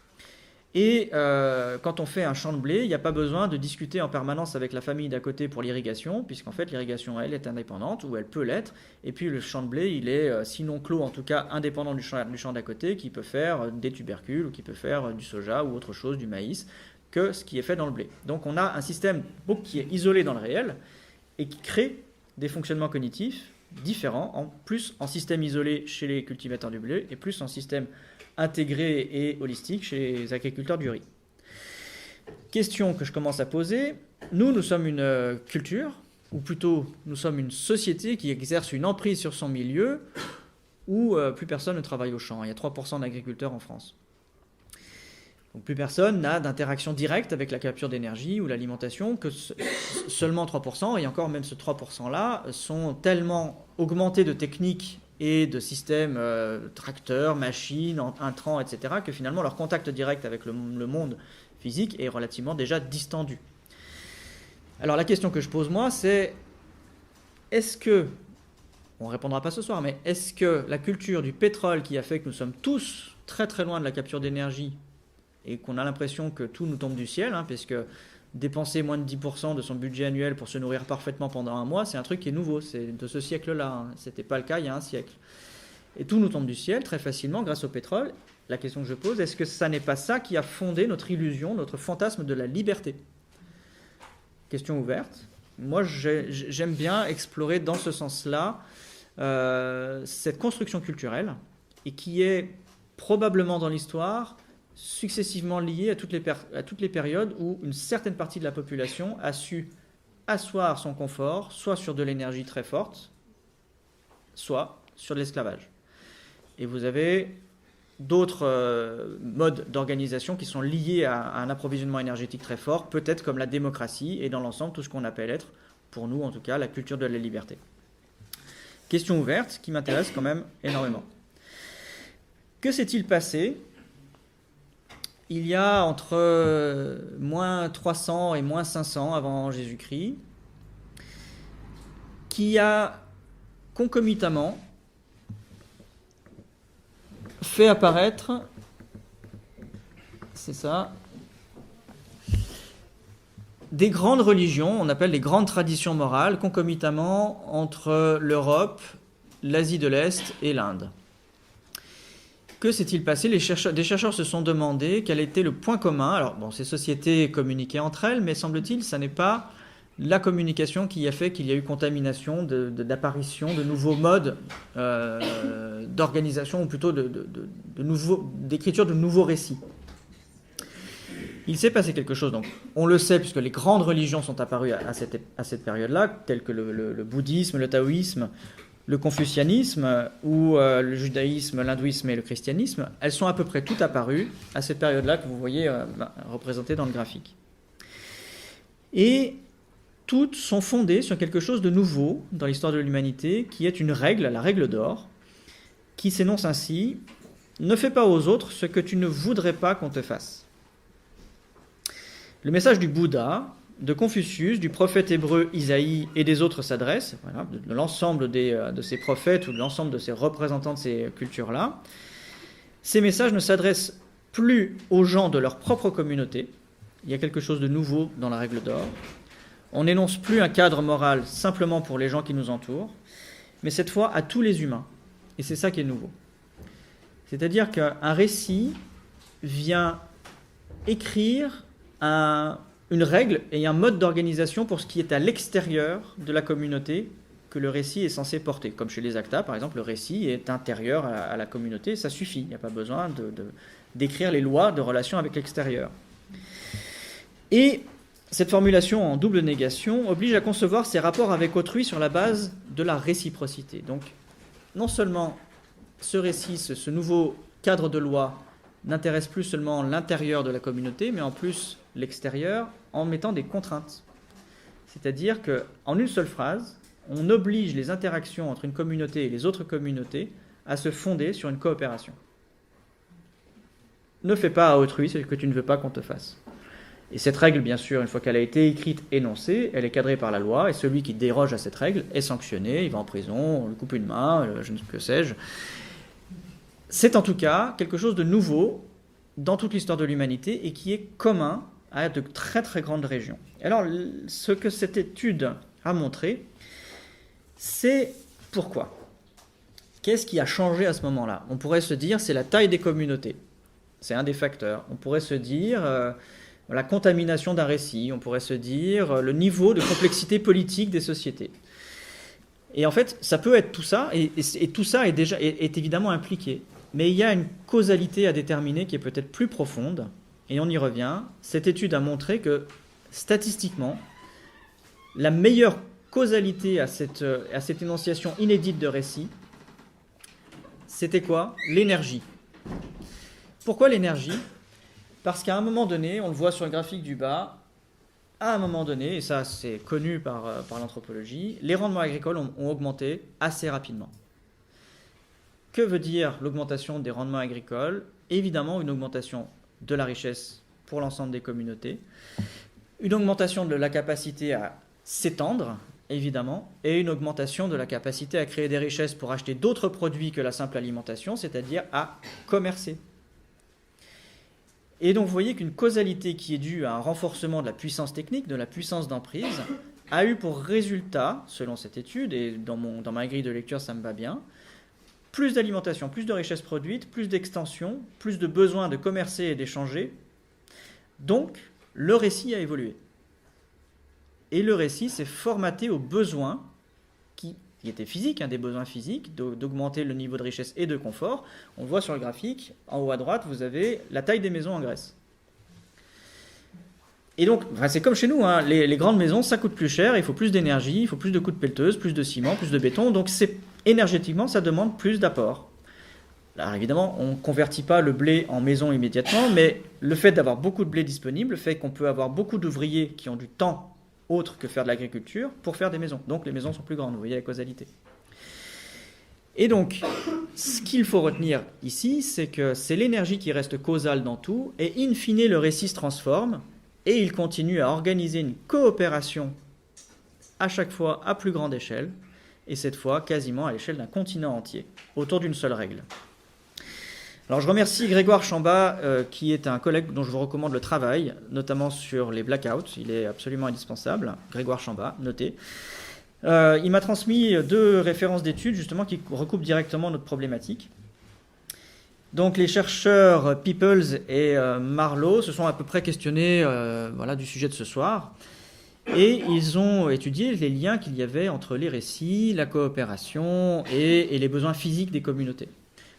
Et quand on fait un champ de blé, il n'y a pas besoin de discuter en permanence avec la famille d'à côté pour l'irrigation, puisqu'en fait l'irrigation, elle, est indépendante, ou elle peut l'être. Et puis le champ de blé, il est, sinon clos, en tout cas indépendant du champ d'à côté, qui peut faire des tubercules, ou qui peut faire du soja, ou autre chose, du maïs, que ce qui est fait dans le blé. Donc on a un système qui est isolé dans le réel, et qui crée des fonctionnements cognitifs différents, plus en système isolé chez les cultivateurs du blé, et plus en système intégré et holistique chez les agriculteurs du riz. Question que je commence à poser. Nous sommes une culture, ou plutôt nous sommes une société qui exerce une emprise sur son milieu où plus personne ne travaille au champ. Il y a 3% d'agriculteurs en France. Donc plus personne n'a d'interaction directe avec la capture d'énergie ou l'alimentation, que seulement 3%, et encore même ce 3%-là sont tellement augmentés de techniques et de systèmes tracteurs, machines, intrants, etc., que finalement leur contact direct avec le monde physique est relativement déjà distendu. Alors la question que je pose moi, c'est est-ce que, on ne répondra pas ce soir, mais est-ce que la culture du pétrole qui a fait que nous sommes tous très très loin de la capture d'énergie et qu'on a l'impression que tout nous tombe du ciel, puisque dépenser moins de 10% de son budget annuel pour se nourrir parfaitement pendant un mois, c'est un truc qui est nouveau, c'est de ce siècle-là. Ce n'était pas le cas il y a un siècle. Et tout nous tombe du ciel très facilement grâce au pétrole. La question que je pose, est-ce que ça n'est pas ça qui a fondé notre illusion, notre fantasme de la liberté? Question ouverte. Moi, j'aime bien explorer dans ce sens-là cette construction culturelle, et qui est probablement dans l'histoire successivement liée à toutes les périodes où une certaine partie de la population a su asseoir son confort, soit sur de l'énergie très forte, soit sur de l'esclavage. Et vous avez d'autres modes d'organisation qui sont liés à un approvisionnement énergétique très fort, peut-être comme la démocratie, et dans l'ensemble, tout ce qu'on appelle être, pour nous en tout cas, la culture de la liberté. Question ouverte qui m'intéresse quand même énormément. Que s'est-il passé il y a entre moins 300 et moins 500 avant Jésus-Christ, qui a concomitamment fait apparaître, c'est ça, des grandes religions, on appelle les grandes traditions morales, concomitamment entre l'Europe, l'Asie de l'Est et l'Inde. Que s'est-il passé? Des chercheurs se sont demandé quel était le point commun. Alors, bon, ces sociétés communiquaient entre elles, mais semble-t-il, ça n'est pas la communication qui a fait qu'il y a eu contamination d'apparition de nouveaux modes d'organisation, ou plutôt d'écriture de nouveaux récits. Il s'est passé quelque chose, donc on le sait, puisque les grandes religions sont apparues à cette période-là, telles que le bouddhisme, le taoïsme, le confucianisme, ou le judaïsme, l'hindouisme et le christianisme. Elles sont à peu près toutes apparues à cette période-là que vous voyez représentée dans le graphique. Et toutes sont fondées sur quelque chose de nouveau dans l'histoire de l'humanité, qui est une règle, la règle d'or, qui s'énonce ainsi: ne fais pas aux autres ce que tu ne voudrais pas qu'on te fasse. Le message du Bouddha, de Confucius, du prophète hébreu Isaïe et des autres s'adresse, de l'ensemble de ces prophètes ou de l'ensemble de ces représentants de ces cultures-là. Ces messages ne s'adressent plus aux gens de leur propre communauté. Il y a quelque chose de nouveau dans la règle d'or. On n'énonce plus un cadre moral simplement pour les gens qui nous entourent, mais cette fois à tous les humains. Et c'est ça qui est nouveau. C'est-à-dire qu'un récit vient écrire une règle et un mode d'organisation pour ce qui est à l'extérieur de la communauté que le récit est censé porter. Comme chez les Acta, par exemple, le récit est intérieur à la communauté, ça suffit. Il n'y a pas besoin d'écrire les lois de relation avec l'extérieur. Et cette formulation en double négation oblige à concevoir ses rapports avec autrui sur la base de la réciprocité. Donc, non seulement ce récit, ce nouveau cadre de loi n'intéresse plus seulement l'intérieur de la communauté, mais en plus l'extérieur, en mettant des contraintes. C'est-à-dire qu'en une seule phrase, on oblige les interactions entre une communauté et les autres communautés à se fonder sur une coopération. Ne fais pas à autrui ce que tu ne veux pas qu'on te fasse. Et cette règle, bien sûr, une fois qu'elle a été écrite, énoncée, elle est cadrée par la loi, et celui qui déroge à cette règle est sanctionné, il va en prison, on lui coupe une main, je ne sais que sais-je. C'est en tout cas quelque chose de nouveau dans toute l'histoire de l'humanité et qui est commun à de très très grandes régions. Alors, ce que cette étude a montré, c'est pourquoi. Qu'est-ce qui a changé à ce moment-là? On pourrait se dire c'est la taille des communautés. C'est un des facteurs. On pourrait se dire la contamination d'un récit. On pourrait se dire le niveau de complexité politique des sociétés. Et en fait, ça peut être tout ça, et tout ça est évidemment impliqué. Mais il y a une causalité à déterminer qui est peut-être plus profonde, et on y revient. Cette étude a montré que, statistiquement, la meilleure causalité à cette énonciation inédite de récit, c'était quoi? L'énergie. Pourquoi l'énergie? Parce qu'à un moment donné, on le voit sur le graphique du bas, à un moment donné, et ça c'est connu par l'anthropologie, les rendements agricoles ont augmenté assez rapidement. Que veut dire l'augmentation des rendements agricoles? Évidemment, une augmentation de la richesse pour l'ensemble des communautés, une augmentation de la capacité à s'étendre, évidemment, et une augmentation de la capacité à créer des richesses pour acheter d'autres produits que la simple alimentation, c'est-à-dire à commercer. Et donc vous voyez qu'une causalité qui est due à un renforcement de la puissance technique, de la puissance d'emprise, a eu pour résultat, selon cette étude, et dans ma grille de lecture ça me va bien, plus d'alimentation, plus de richesses produites, plus d'extension, plus de besoin de commercer et d'échanger. Donc, le récit a évolué. Et le récit s'est formaté aux besoins qui étaient physiques, des besoins physiques, d'augmenter le niveau de richesse et de confort. On le voit sur le graphique, en haut à droite, vous avez la taille des maisons en Grèce. Et donc, c'est comme chez nous, les grandes maisons, ça coûte plus cher, il faut plus d'énergie, il faut plus de coups de pelleteuse, plus de ciment, plus de béton, donc énergétiquement, ça demande plus d'apport. Alors évidemment, on ne convertit pas le blé en maison immédiatement, mais le fait d'avoir beaucoup de blé disponible fait qu'on peut avoir beaucoup d'ouvriers qui ont du temps autre que faire de l'agriculture pour faire des maisons. Donc les maisons sont plus grandes, vous voyez la causalité. Et donc, ce qu'il faut retenir ici, c'est que c'est l'énergie qui reste causale dans tout, et in fine, le récit se transforme, et il continue à organiser une coopération à chaque fois à plus grande échelle, et cette fois quasiment à l'échelle d'un continent entier, autour d'une seule règle. Alors je remercie Grégoire Chamba, qui est un collègue dont je vous recommande le travail, notamment sur les blackouts, il est absolument indispensable. Grégoire Chamba, notez. Il m'a transmis 2 références d'études, justement, qui recoupent directement notre problématique. Donc les chercheurs Peoples et Marlowe se sont à peu près questionnés du sujet de ce soir. Et ils ont étudié les liens qu'il y avait entre les récits, la coopération et les besoins physiques des communautés.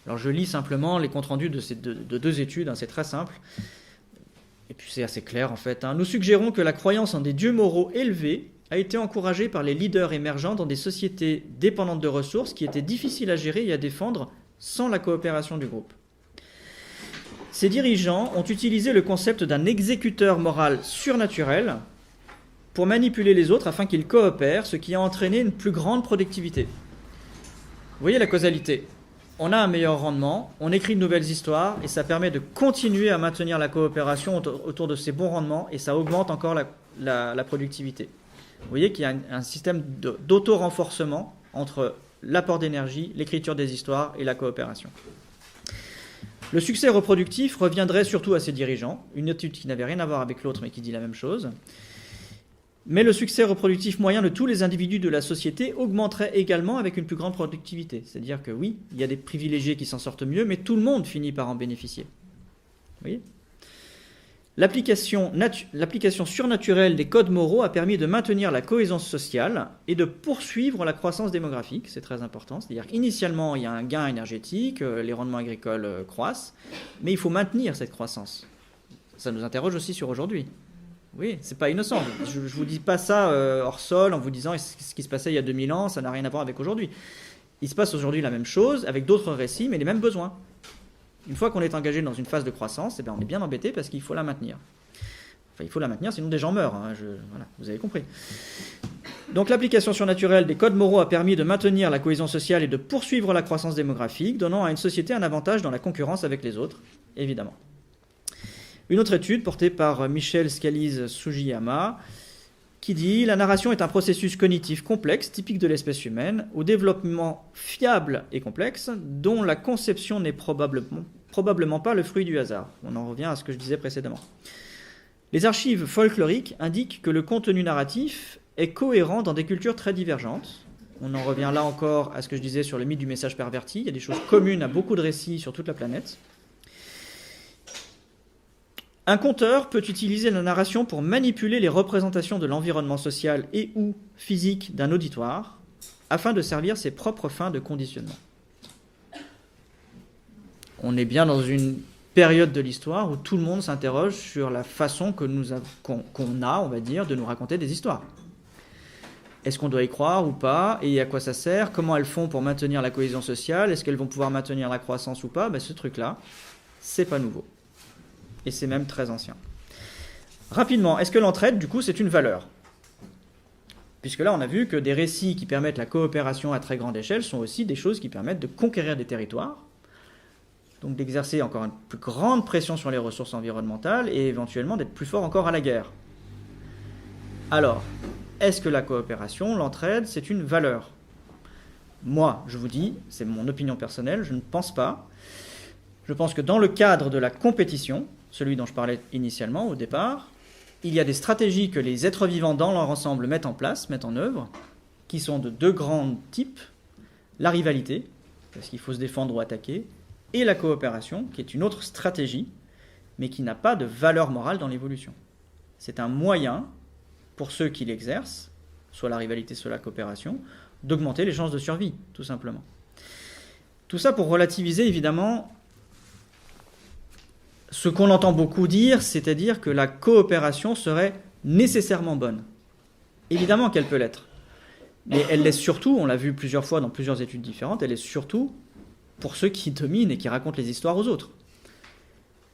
Alors je lis simplement les comptes rendus de ces 2 études, c'est très simple, et puis c'est assez clair en fait. Nous suggérons que la croyance en des dieux moraux élevés a été encouragée par les leaders émergents dans des sociétés dépendantes de ressources qui étaient difficiles à gérer et à défendre sans la coopération du groupe. Ces dirigeants ont utilisé le concept d'un exécuteur moral surnaturel pour manipuler les autres afin qu'ils coopèrent, ce qui a entraîné une plus grande productivité. Vous voyez la causalité? On a un meilleur rendement, on écrit de nouvelles histoires, et ça permet de continuer à maintenir la coopération autour de ces bons rendements, et ça augmente encore la productivité. Vous voyez qu'il y a un système d'auto-renforcement entre l'apport d'énergie, l'écriture des histoires et la coopération. Le succès reproductif reviendrait surtout à ces dirigeants, une étude qui n'avait rien à voir avec l'autre mais qui dit la même chose. Mais le succès reproductif moyen de tous les individus de la société augmenterait également avec une plus grande productivité. C'est-à-dire que oui, il y a des privilégiés qui s'en sortent mieux, mais tout le monde finit par en bénéficier. Vous voyez ? L'application surnaturelle des codes moraux a permis de maintenir la cohésion sociale et de poursuivre la croissance démographique, c'est très important. C'est-à-dire qu'initialement, il y a un gain énergétique, les rendements agricoles croissent, mais il faut maintenir cette croissance. Ça nous interroge aussi sur aujourd'hui. Oui, c'est pas innocent. Je vous dis pas ça hors sol en vous disant ce qui se passait il y a 2000 ans, ça n'a rien à voir avec aujourd'hui. Il se passe aujourd'hui la même chose avec d'autres récits, mais les mêmes besoins. Une fois qu'on est engagé dans une phase de croissance, on est bien embêté parce qu'il faut la maintenir. Enfin, il faut la maintenir, sinon des gens meurent. Voilà, vous avez compris. Donc l'application surnaturelle des codes moraux a permis de maintenir la cohésion sociale et de poursuivre la croissance démographique, donnant à une société un avantage dans la concurrence avec les autres, évidemment. Une autre étude portée par Michel Scalise-Sugiyama qui dit « La narration est un processus cognitif complexe, typique de l'espèce humaine, au développement fiable et complexe, dont la conception n'est probablement probablement pas le fruit du hasard. On en revient à ce que je disais précédemment. Les archives folkloriques indiquent que le contenu narratif est cohérent dans des cultures très divergentes. On en revient là encore à ce que je disais sur le mythe du message perverti. Il y a des choses communes à beaucoup de récits sur toute la planète. Un conteur peut utiliser la narration pour manipuler les représentations de l'environnement social et ou physique d'un auditoire afin de servir ses propres fins de conditionnement. On est bien dans une période de l'histoire où tout le monde s'interroge sur la façon qu'on a, on va dire, de nous raconter des histoires. Est-ce qu'on doit y croire ou pas? Et à quoi ça sert? Comment elles font pour maintenir la cohésion sociale? Est-ce qu'elles vont pouvoir maintenir la croissance ou pas? Ce truc-là, c'est pas nouveau. Et c'est même très ancien. Rapidement, est-ce que l'entraide, du coup, c'est une valeur? Puisque là, on a vu que des récits qui permettent la coopération à très grande échelle sont aussi des choses qui permettent de conquérir des territoires, donc d'exercer encore une plus grande pression sur les ressources environnementales et éventuellement d'être plus fort encore à la guerre. Alors, est-ce que la coopération, l'entraide, c'est une valeur? Moi, je vous dis, c'est mon opinion personnelle, je ne pense pas. Je pense que dans le cadre de la compétition, celui dont je parlais initialement au départ, il y a des stratégies que les êtres vivants dans leur ensemble mettent en place, mettent en œuvre, qui sont de deux grands types. La rivalité, parce qu'il faut se défendre ou attaquer, et la coopération, qui est une autre stratégie, mais qui n'a pas de valeur morale dans l'évolution. C'est un moyen, pour ceux qui l'exercent, soit la rivalité, soit la coopération, d'augmenter les chances de survie, tout simplement. Tout ça pour relativiser, évidemment, ce qu'on entend beaucoup dire, c'est-à-dire que la coopération serait nécessairement bonne. Évidemment qu'elle peut l'être. Mais elle l'est surtout, on l'a vu plusieurs fois dans plusieurs études différentes, elle est surtout pour ceux qui dominent et qui racontent les histoires aux autres.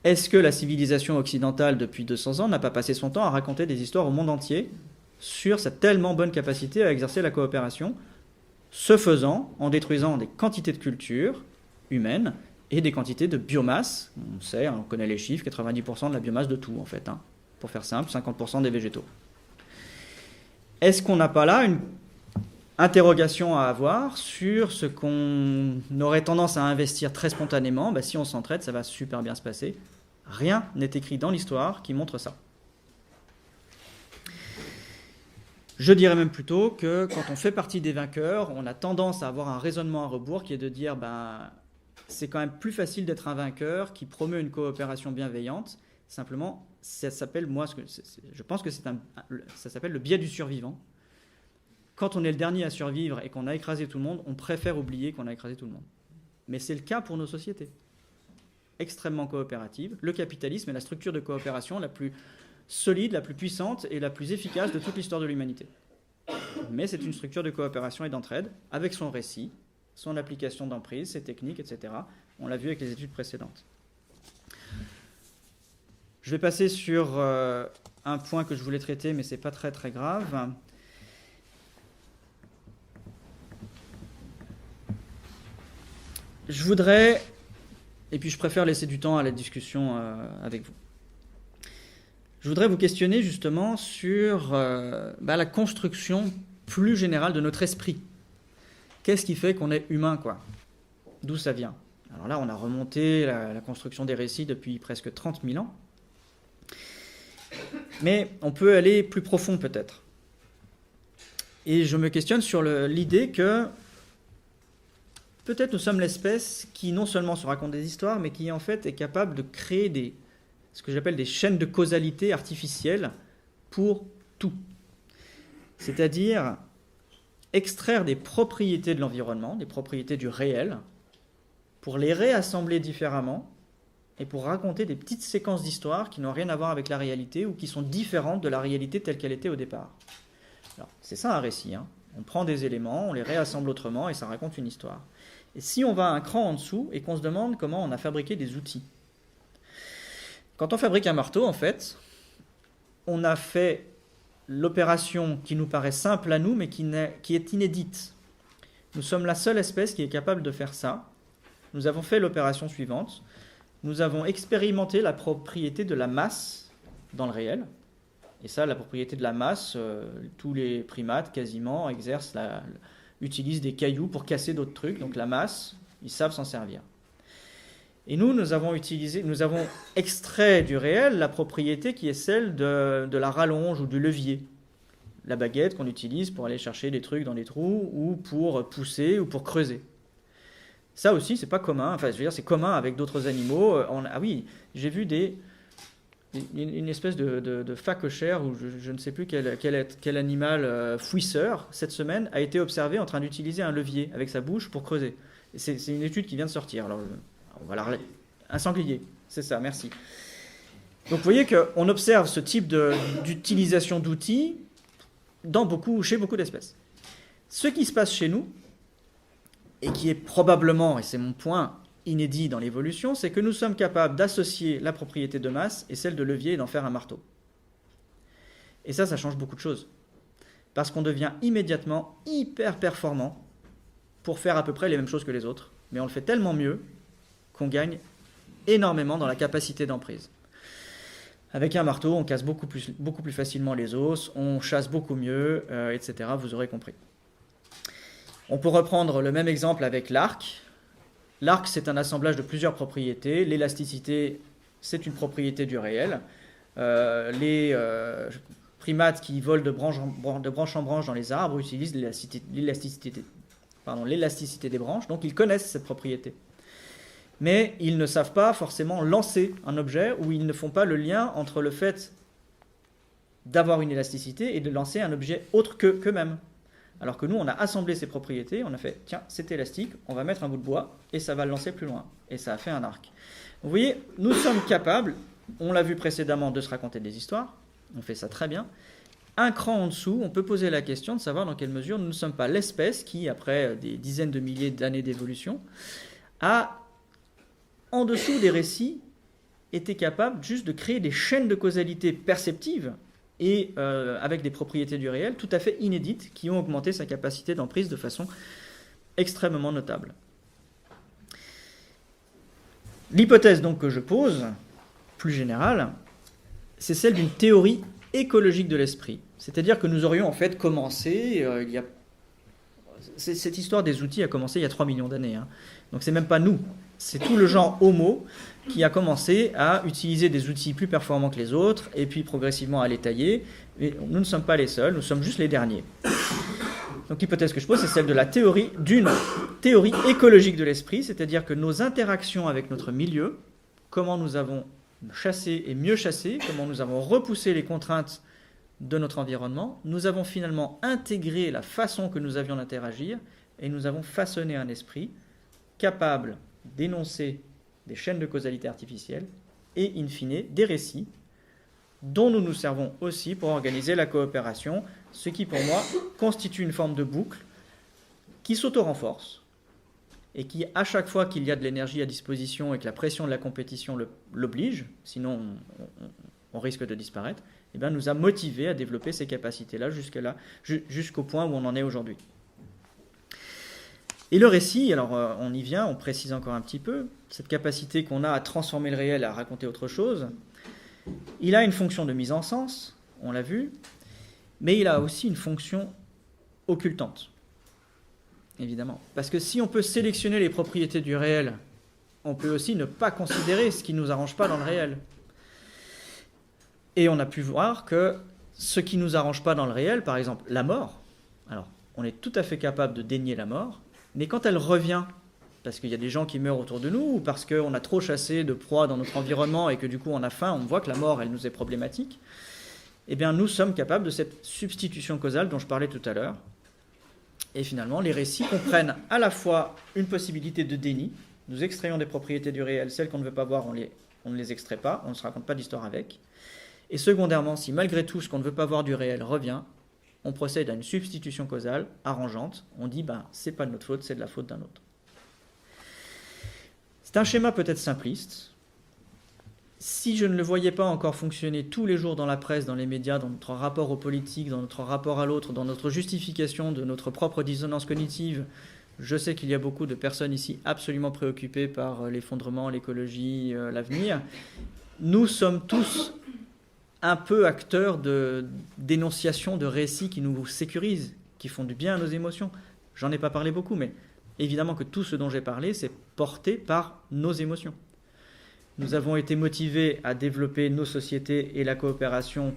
Est-ce que la civilisation occidentale, depuis 200 ans, n'a pas passé son temps à raconter des histoires au monde entier sur sa tellement bonne capacité à exercer la coopération, ce faisant en détruisant des quantités de cultures humaines et des quantités de biomasse? On sait, on connaît les chiffres, 90% de la biomasse de tout, en fait. Pour faire simple, 50% des végétaux. Est-ce qu'on n'a pas là une interrogation à avoir sur ce qu'on aurait tendance à investir très spontanément? Si on s'entraide, ça va super bien se passer. Rien n'est écrit dans l'histoire qui montre ça. Je dirais même plutôt que quand on fait partie des vainqueurs, on a tendance à avoir un raisonnement à rebours qui est de dire c'est quand même plus facile d'être un vainqueur qui promeut une coopération bienveillante. Simplement, ça s'appelle, je pense que ça s'appelle le biais du survivant. Quand on est le dernier à survivre et qu'on a écrasé tout le monde, on préfère oublier qu'on a écrasé tout le monde. Mais c'est le cas pour nos sociétés. Extrêmement coopératives. Le capitalisme est la structure de coopération la plus solide, la plus puissante et la plus efficace de toute l'histoire de l'humanité. Mais c'est une structure de coopération et d'entraide, avec son récit, son application d'emprise, ses techniques, etc. On l'a vu avec les études précédentes. Je vais passer sur un point que je voulais traiter, mais ce n'est pas très très grave. Je voudrais, et puis je préfère laisser du temps à la discussion avec vous, je voudrais vous questionner justement sur la construction plus générale de notre esprit. Qu'est-ce qui fait qu'on est humain, quoi? D'où ça vient? Alors là, on a remonté la construction des récits depuis presque 30 000 ans. Mais on peut aller plus profond peut-être. Et je me questionne sur l'idée que peut-être nous sommes l'espèce qui non seulement se raconte des histoires, mais qui en fait est capable de créer ce que j'appelle des chaînes de causalité artificielles pour tout. C'est-à-dire extraire des propriétés de l'environnement, des propriétés du réel, pour les réassembler différemment et pour raconter des petites séquences d'histoires qui n'ont rien à voir avec la réalité ou qui sont différentes de la réalité telle qu'elle était au départ. Alors, c'est ça un récit. On prend des éléments, on les réassemble autrement et ça raconte une histoire. Et si on va un cran en dessous et qu'on se demande comment on a fabriqué des outils. Quand on fabrique un marteau, en fait, on a fait l'opération qui nous paraît simple à nous, mais qui est inédite. Nous sommes la seule espèce qui est capable de faire ça. Nous avons fait l'opération suivante. Nous avons expérimenté la propriété de la masse dans le réel. Et ça, la propriété de la masse, tous les primates quasiment utilisent des cailloux pour casser d'autres trucs. Donc la masse, ils savent s'en servir. Et nous avons extrait du réel la propriété qui est celle de la rallonge ou du levier. La baguette qu'on utilise pour aller chercher des trucs dans les trous ou pour pousser ou pour creuser. Ça aussi, c'est pas commun. Enfin, je veux dire, c'est commun avec d'autres animaux. Ah oui, j'ai vu une espèce de phacochère ou je ne sais plus quel animal fouisseur cette semaine a été observé en train d'utiliser un levier avec sa bouche pour creuser. C'est une étude qui vient de sortir. Alors, on va un sanglier, c'est ça, merci. Donc vous voyez qu'on observe ce type d'utilisation d'outils chez beaucoup d'espèces. Ce qui se passe chez nous, et qui est probablement, et c'est mon point, inédit dans l'évolution, c'est que nous sommes capables d'associer la propriété de masse et celle de levier et d'en faire un marteau. Et ça change beaucoup de choses. Parce qu'on devient immédiatement hyper performant pour faire à peu près les mêmes choses que les autres, mais on le fait tellement mieux qu'on gagne énormément dans la capacité d'emprise. Avec un marteau, on casse beaucoup plus facilement les os, on chasse beaucoup mieux, etc. Vous aurez compris. On peut reprendre le même exemple avec l'arc. L'arc, c'est un assemblage de plusieurs propriétés. L'élasticité, c'est une propriété du réel. Les primates qui volent de branche en branche dans les arbres utilisent l'élasticité des branches, donc ils connaissent cette propriété. Mais ils ne savent pas forcément lancer un objet, ou ils ne font pas le lien entre le fait d'avoir une élasticité et de lancer un objet autre qu'eux-mêmes. Alors que nous, on a assemblé ces propriétés, on a fait, tiens, c'est élastique, on va mettre un bout de bois, et ça va le lancer plus loin. Et ça a fait un arc. Vous voyez, nous sommes capables, on l'a vu précédemment, de se raconter des histoires, on fait ça très bien. Un cran en dessous, on peut poser la question de savoir dans quelle mesure nous ne sommes pas l'espèce qui, après des dizaines de milliers d'années d'évolution, a, en dessous des récits, été capable juste de créer des chaînes de causalité perceptives et avec des propriétés du réel tout à fait inédites qui ont augmenté sa capacité d'emprise de façon extrêmement notable. L'hypothèse donc que je pose, plus générale, c'est celle d'une théorie écologique de l'esprit. C'est-à-dire que nous aurions en fait commencé, cette histoire des outils a commencé il y a 3 millions d'années. Donc c'est même pas nous, c'est tout le genre Homo qui a commencé à utiliser des outils plus performants que les autres et puis progressivement à les tailler. Et nous ne sommes pas les seuls, nous sommes juste les derniers. Donc l'hypothèse que je pose, c'est celle d'une théorie écologique de l'esprit, c'est-à-dire que nos interactions avec notre milieu, comment nous avons chassé et mieux chassé, comment nous avons repoussé les contraintes de notre environnement, nous avons finalement intégré la façon que nous avions d'interagir et nous avons façonné un esprit capable d'énoncer des chaînes de causalité artificielles et, in fine, des récits dont nous nous servons aussi pour organiser la coopération, ce qui, pour moi, constitue une forme de boucle qui s'auto-renforce et qui, à chaque fois qu'il y a de l'énergie à disposition et que la pression de la compétition l'oblige, sinon on risque de disparaître, eh bien, nous a motivés à développer ces capacités-là jusqu'au point où on en est aujourd'hui. Et le récit, alors on y vient, on précise encore un petit peu, cette capacité qu'on a à transformer le réel, à raconter autre chose, il a une fonction de mise en sens, on l'a vu, mais il a aussi une fonction occultante, évidemment. Parce que si on peut sélectionner les propriétés du réel, on peut aussi ne pas considérer ce qui ne nous arrange pas dans le réel. Et on a pu voir que ce qui ne nous arrange pas dans le réel, par exemple la mort, alors on est tout à fait capable de dénier la mort, mais quand elle revient, parce qu'il y a des gens qui meurent autour de nous, ou parce qu'on a trop chassé de proies dans notre environnement et que du coup on a faim, on voit que la mort, elle nous est problématique, eh bien nous sommes capables de cette substitution causale dont je parlais tout à l'heure. Et finalement, les récits comprennent à la fois une possibilité de déni, nous extrayons des propriétés du réel, celles qu'on ne veut pas voir, on ne les extrait pas, on ne se raconte pas d'histoire avec. Et secondairement, si malgré tout ce qu'on ne veut pas voir du réel revient, on procède à une substitution causale arrangeante. On dit, c'est pas de notre faute, c'est de la faute d'un autre. C'est un schéma peut-être simpliste. Si je ne le voyais pas encore fonctionner tous les jours dans la presse, dans les médias, dans notre rapport aux politiques, dans notre rapport à l'autre, dans notre justification de notre propre dissonance cognitive, je sais qu'il y a beaucoup de personnes ici absolument préoccupées par l'effondrement, l'écologie, l'avenir. Nous sommes tous un peu acteurs de dénonciation, de récits qui nous sécurisent, qui font du bien à nos émotions. J'en ai pas parlé beaucoup, mais évidemment que tout ce dont j'ai parlé, c'est porté par nos émotions. nous avons été motivés à développer nos sociétés et la coopération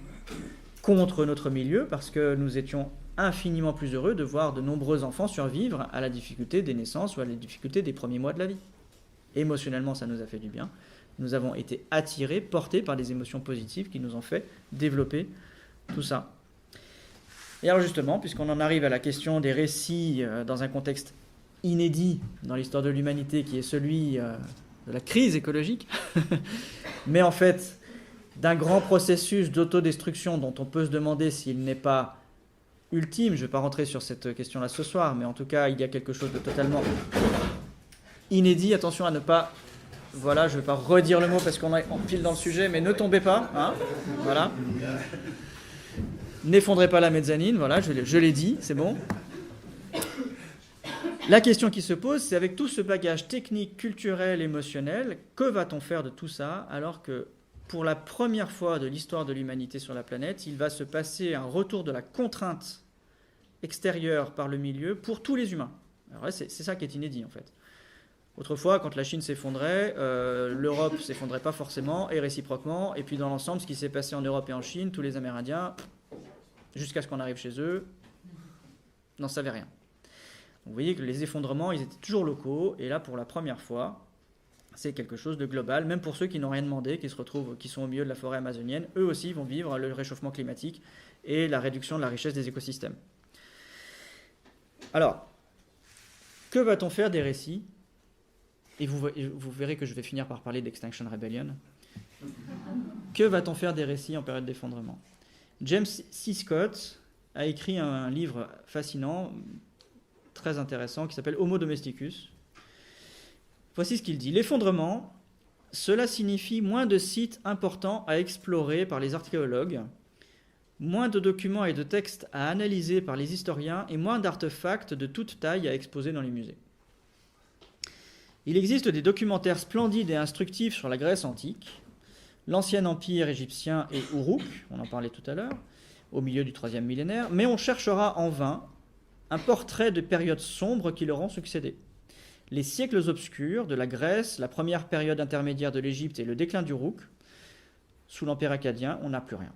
contre notre milieu parce que nous étions infiniment plus heureux de voir de nombreux enfants survivre à la difficulté des naissances ou à la difficulté des premiers mois de la vie. Émotionnellement, ça nous a fait du bien. Nous avons été attirés, portés par des émotions positives qui nous ont fait développer tout ça. Et alors justement, puisqu'on en arrive à la question des récits dans un contexte inédit dans l'histoire de l'humanité, qui est celui de la crise écologique, mais en fait d'un grand processus d'autodestruction dont on peut se demander s'il n'est pas ultime. Je ne vais pas rentrer sur cette question-là ce soir, mais en tout cas, il y a quelque chose de totalement inédit. Attention à ne pas... Voilà, je ne vais pas redire le mot parce qu'on pile dans le sujet, mais ne tombez pas. Hein, voilà. N'effondrez pas la mezzanine, voilà, je l'ai dit, c'est bon. La question qui se pose, c'est avec tout ce bagage technique, culturel, émotionnel, que va-t-on faire de tout ça alors que pour la première fois de l'histoire de l'humanité sur la planète, il va se passer un retour de la contrainte extérieure par le milieu pour tous les humains. Alors là, c'est ça qui est inédit en fait. Autrefois, quand la Chine s'effondrait, l'Europe ne s'effondrait pas forcément, et réciproquement. Et puis dans l'ensemble, ce qui s'est passé en Europe et en Chine, tous les Amérindiens, jusqu'à ce qu'on arrive chez eux, n'en savaient rien. Donc, vous voyez que les effondrements, ils étaient toujours locaux, et là, pour la première fois, c'est quelque chose de global. Même pour ceux qui n'ont rien demandé, qui sont au milieu de la forêt amazonienne, eux aussi vont vivre le réchauffement climatique et la réduction de la richesse des écosystèmes. Alors, que va-t-on faire des récits ? Et vous verrez que je vais finir par parler d'Extinction Rebellion. Que va-t-on faire des récits en période d'effondrement ? James C. Scott a écrit un livre fascinant, très intéressant, qui s'appelle Homo Domesticus. Voici ce qu'il dit. L'effondrement, cela signifie moins de sites importants à explorer par les archéologues, moins de documents et de textes à analyser par les historiens et moins d'artefacts de toute taille à exposer dans les musées. Il existe des documentaires splendides et instructifs sur la Grèce antique, l'ancien empire égyptien et Uruk, on en parlait tout à l'heure, au milieu du IIIe millénaire, mais on cherchera en vain un portrait de périodes sombres qui leur ont succédé. Les siècles obscurs de la Grèce, la première période intermédiaire de l'Égypte et le déclin d'Uruk, sous l'empire akkadien, on n'a plus rien.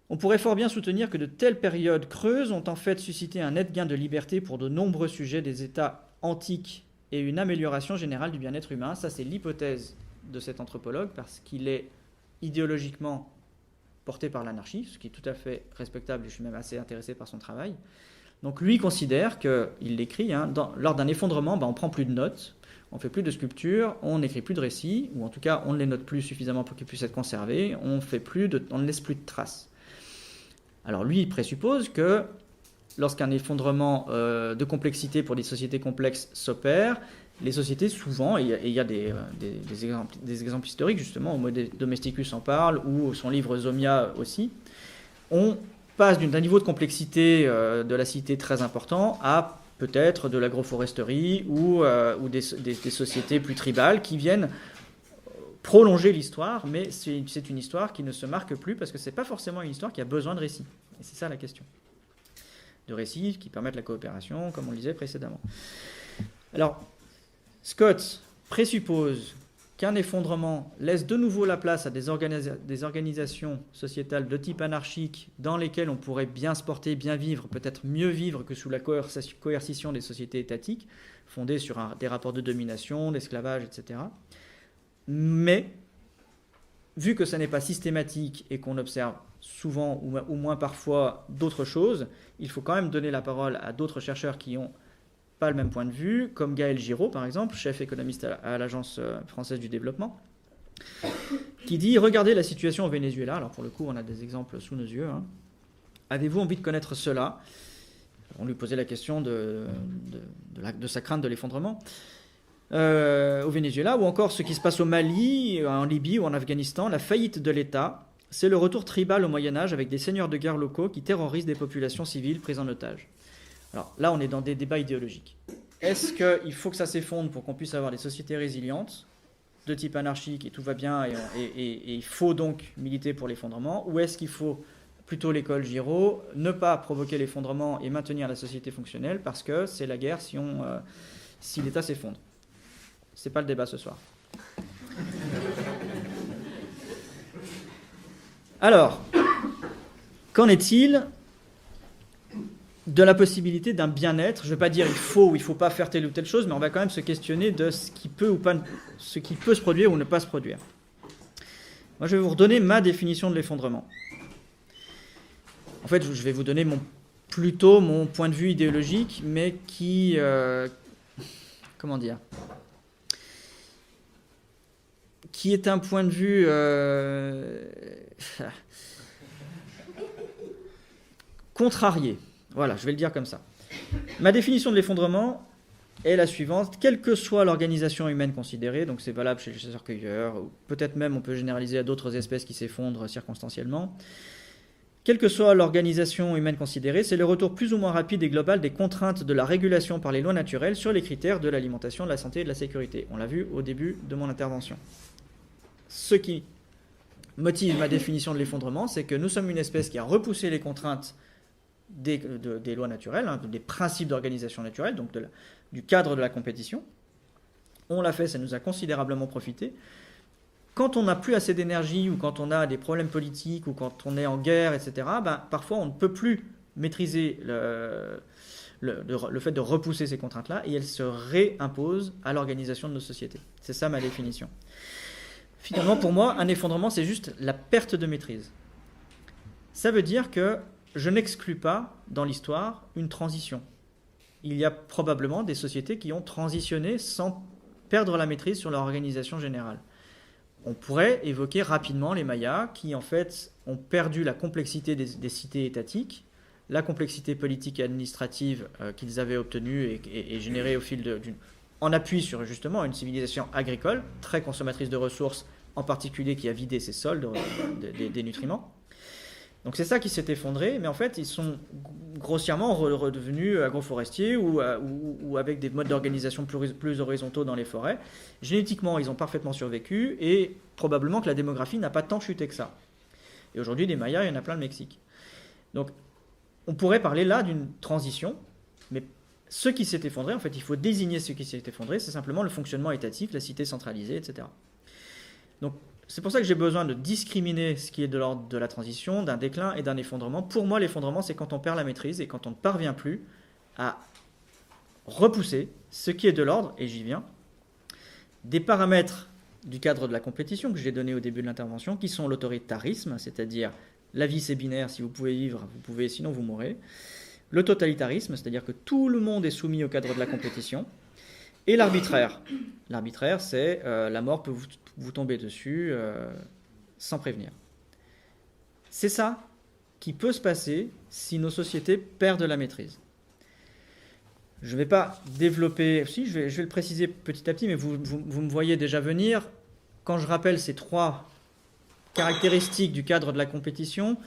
On pourrait fort bien soutenir que de telles périodes creuses ont en fait suscité un net gain de liberté pour de nombreux sujets des États antiques et une amélioration générale du bien-être humain. Ça, c'est l'hypothèse de cet anthropologue, parce qu'il est idéologiquement porté par l'anarchie, ce qui est tout à fait respectable, et je suis même assez intéressé par son travail. Donc lui considère qu'il l'écrit, lors d'un effondrement, on ne prend plus de notes, on ne fait plus de sculptures, on n'écrit plus de récits, ou en tout cas on ne les note plus suffisamment pour qu'ils puissent être conservés, on ne laisse plus de traces. Alors lui, il présuppose que lorsqu'un effondrement de complexité pour des sociétés complexes s'opère, les sociétés, souvent, et il y a des exemples historiques, justement, Homo Domesticus en parle, ou son livre Zomia aussi, on passe d'un niveau de complexité de la cité très important à peut-être de l'agroforesterie ou des sociétés plus tribales qui viennent prolonger l'histoire, mais c'est une histoire qui ne se marque plus parce que ce n'est pas forcément une histoire qui a besoin de récits. Et c'est ça la question. De récits qui permettent la coopération, comme on le disait précédemment. Alors, Scott présuppose qu'un effondrement laisse de nouveau la place à des organisations sociétales de type anarchique dans lesquelles on pourrait bien se porter, bien vivre, peut-être mieux vivre que sous la coercition des sociétés étatiques, fondées sur des rapports de domination, d'esclavage, etc. Mais, vu que ça n'est pas systématique et qu'on observe souvent ou au moins parfois d'autres choses, il faut quand même donner la parole à d'autres chercheurs qui n'ont pas le même point de vue, comme Gaël Giraud, par exemple, chef économiste à l'Agence française du développement, qui dit « Regardez la situation au Venezuela ». Alors pour le coup, on a des exemples sous nos yeux. Avez-vous envie de connaître cela ? On lui posait la question de sa crainte de l'effondrement. Au Venezuela, ou encore ce qui se passe au Mali, en Libye ou en Afghanistan, la faillite de l'État, c'est le retour tribal au Moyen-Âge avec des seigneurs de guerre locaux qui terrorisent des populations civiles prises en otage. Alors là, on est dans des débats idéologiques. Est-ce qu'il faut que ça s'effondre pour qu'on puisse avoir des sociétés résilientes, de type anarchique, et tout va bien, et il faut donc militer pour l'effondrement, ou est-ce qu'il faut, plutôt l'école Giraud, ne pas provoquer l'effondrement et maintenir la société fonctionnelle, parce que c'est la guerre si l'État s'effondre. C'est pas le débat ce soir. Alors, qu'en est-il de la possibilité d'un bien-être? Je ne vais pas dire il faut ou il ne faut pas faire telle ou telle chose, mais on va quand même se questionner de ce qui peut se produire ou ne pas se produire. Moi, je vais vous redonner ma définition de l'effondrement. En fait, je vais vous donner plutôt mon point de vue idéologique, mais qui... comment dire ? Qui est un point de vue... contrarié. Voilà, je vais le dire comme ça. Ma définition de l'effondrement est la suivante. Quelle que soit l'organisation humaine considérée, donc c'est valable chez les chasseurs-cueilleurs, ou peut-être même on peut généraliser à d'autres espèces qui s'effondrent circonstanciellement, quelle que soit l'organisation humaine considérée, c'est le retour plus ou moins rapide et global des contraintes de la régulation par les lois naturelles sur les critères de l'alimentation, de la santé et de la sécurité. On l'a vu au début de mon intervention. Ce qui motive ma définition de l'effondrement, c'est que nous sommes une espèce qui a repoussé les contraintes des lois naturelles, des principes d'organisation naturelle, donc du cadre de la compétition. On l'a fait, ça nous a considérablement profité. Quand on n'a plus assez d'énergie, ou quand on a des problèmes politiques, ou quand on est en guerre, etc., parfois on ne peut plus maîtriser le fait de repousser ces contraintes-là, et elles se réimposent à l'organisation de nos sociétés. C'est ça ma définition. Finalement, pour moi, un effondrement, c'est juste la perte de maîtrise. Ça veut dire que je n'exclus pas, dans l'histoire, une transition. Il y a probablement des sociétés qui ont transitionné sans perdre la maîtrise sur leur organisation générale. On pourrait évoquer rapidement les Mayas, qui en fait ont perdu la complexité des cités étatiques, la complexité politique et administrative qu'ils avaient obtenue et générée au fil en appui sur justement une civilisation agricole, très consommatrice de ressources, en particulier qui a vidé ses sols des nutriments. Donc c'est ça qui s'est effondré, mais en fait ils sont grossièrement redevenus agroforestiers ou avec des modes d'organisation plus horizontaux dans les forêts. Génétiquement, ils ont parfaitement survécu et probablement que la démographie n'a pas tant chuté que ça. Et aujourd'hui, des Mayas, il y en a plein le Mexique. Donc on pourrait parler là d'une transition, mais ce qui s'est effondré, en fait, il faut désigner ce qui s'est effondré, c'est simplement le fonctionnement étatique, la cité centralisée, etc. Donc c'est pour ça que j'ai besoin de discriminer ce qui est de l'ordre de la transition, d'un déclin et d'un effondrement. Pour moi, l'effondrement, c'est quand on perd la maîtrise et quand on ne parvient plus à repousser ce qui est de l'ordre, et j'y viens, des paramètres du cadre de la compétition que j'ai donné au début de l'intervention, qui sont l'autoritarisme, c'est-à-dire la vie c'est binaire, si vous pouvez vivre, vous pouvez, sinon vous mourrez. Le totalitarisme, c'est-à-dire que tout le monde est soumis au cadre de la compétition. Et l'arbitraire. L'arbitraire, c'est la mort peut vous tomber dessus sans prévenir. C'est ça qui peut se passer si nos sociétés perdent la maîtrise. Je ne vais pas développer... Si, je vais le préciser petit à petit, mais vous me voyez déjà venir. Quand je rappelle ces 3 caractéristiques du cadre de la compétition,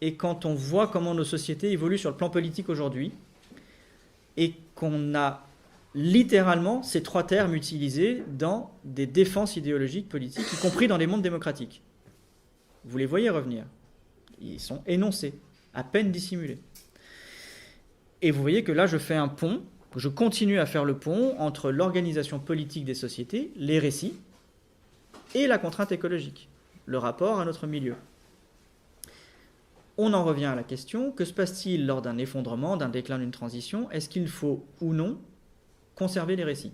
et quand on voit comment nos sociétés évoluent sur le plan politique aujourd'hui, et qu'on a littéralement ces 3 termes utilisés dans des défenses idéologiques politiques, y compris dans les mondes démocratiques. Vous les voyez revenir. Ils sont énoncés, à peine dissimulés. Et vous voyez que là, je fais un pont, je continue à faire le pont entre l'organisation politique des sociétés, les récits, et la contrainte écologique, le rapport à notre milieu. On en revient à la question, que se passe-t-il lors d'un effondrement, d'un déclin, d'une transition? Est-ce qu'il faut ou non conserver les récits?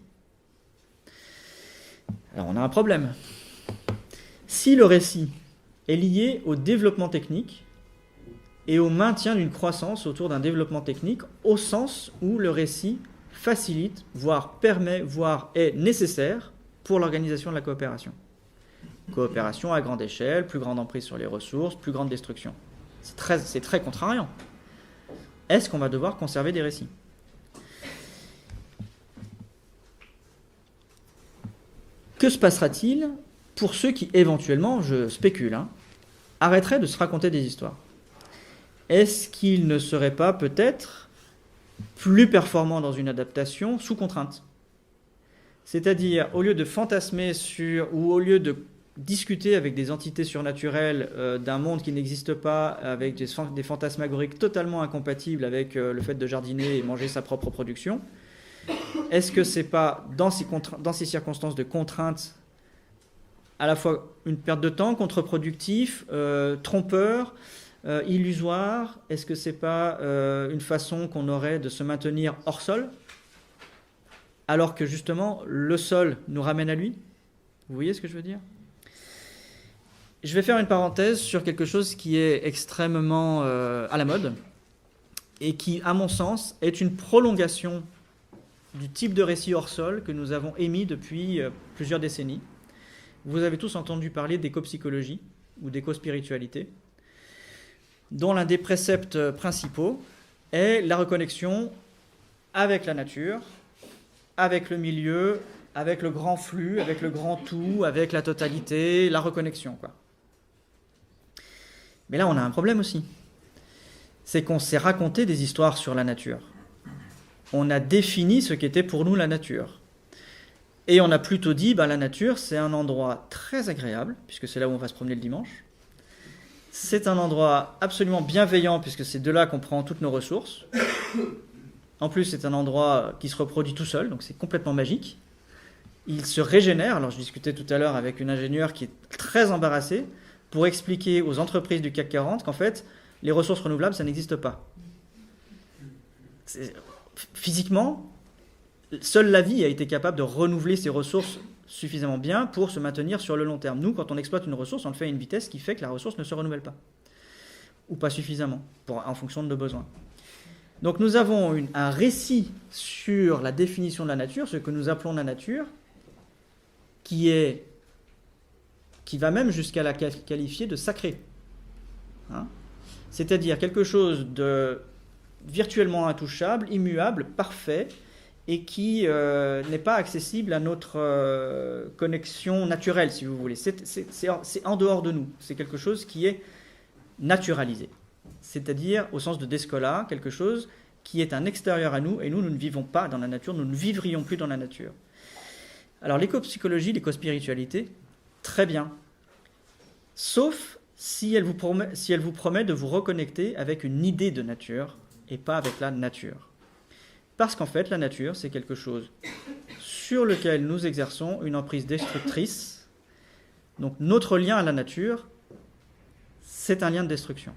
Alors on a un problème. Si le récit est lié au développement technique et au maintien d'une croissance autour d'un développement technique, au sens où le récit facilite, voire permet, voire est nécessaire pour l'organisation de la coopération. Coopération à grande échelle, plus grande emprise sur les ressources, plus grande destruction. C'est très contrariant. Est-ce qu'on va devoir conserver des récits? Que se passera-t-il pour ceux qui, éventuellement, je spécule, arrêteraient de se raconter des histoires? Est-ce qu'ils ne seraient pas peut-être plus performants dans une adaptation sous contrainte? C'est-à-dire, au lieu de fantasmer sur, ou au lieu de discuter avec des entités surnaturelles d'un monde qui n'existe pas, avec des fantasmagoriques totalement incompatibles avec le fait de jardiner et manger sa propre production, est-ce que c'est pas dans ces circonstances de contrainte à la fois une perte de temps, contre-productif, trompeur, illusoire? Est-ce que c'est pas une façon qu'on aurait de se maintenir hors sol, alors que justement le sol nous ramène à lui? Vous voyez ce que je veux dire? Je vais faire une parenthèse sur quelque chose qui est extrêmement à la mode et qui, à mon sens, est une prolongation du type de récit hors sol que nous avons émis depuis plusieurs décennies. Vous avez tous entendu parler d'éco-psychologie ou d'éco-spiritualité, dont l'un des préceptes principaux est la reconnexion avec la nature, avec le milieu, avec le grand flux, avec le grand tout, avec la totalité, la reconnexion, quoi. Mais là, on a un problème aussi. C'est qu'on s'est raconté des histoires sur la nature. On a défini ce qu'était pour nous la nature. Et on a plutôt dit, la nature, c'est un endroit très agréable, puisque c'est là où on va se promener le dimanche. C'est un endroit absolument bienveillant, puisque c'est de là qu'on prend toutes nos ressources. En plus, c'est un endroit qui se reproduit tout seul, donc c'est complètement magique. Il se régénère. Alors, je discutais tout à l'heure avec une ingénieure qui est très embarrassée pour expliquer aux entreprises du CAC 40 qu'en fait, les ressources renouvelables, ça n'existe pas. Physiquement, seule la vie a été capable de renouveler ses ressources suffisamment bien pour se maintenir sur le long terme. Nous, quand on exploite une ressource, on le fait à une vitesse qui fait que la ressource ne se renouvelle pas. Ou pas suffisamment, en fonction de nos besoins. Donc nous avons un récit sur la définition de la nature, ce que nous appelons la nature, qui va même jusqu'à la qualifier de sacré. C'est-à-dire quelque chose de virtuellement intouchable, immuable, parfait, et qui n'est pas accessible à notre connexion naturelle, si vous voulez. C'est en dehors de nous. C'est quelque chose qui est naturalisé. C'est-à-dire, au sens de Descola, quelque chose qui est un extérieur à nous, et nous ne vivons pas dans la nature, nous ne vivrions plus dans la nature. Alors, l'éco-psychologie, l'éco-spiritualité, très bien. Sauf si elle vous promet de vous reconnecter avec une idée de nature, et pas avec la nature. Parce qu'en fait, la nature, c'est quelque chose sur lequel nous exerçons une emprise destructrice. Donc notre lien à la nature, c'est un lien de destruction.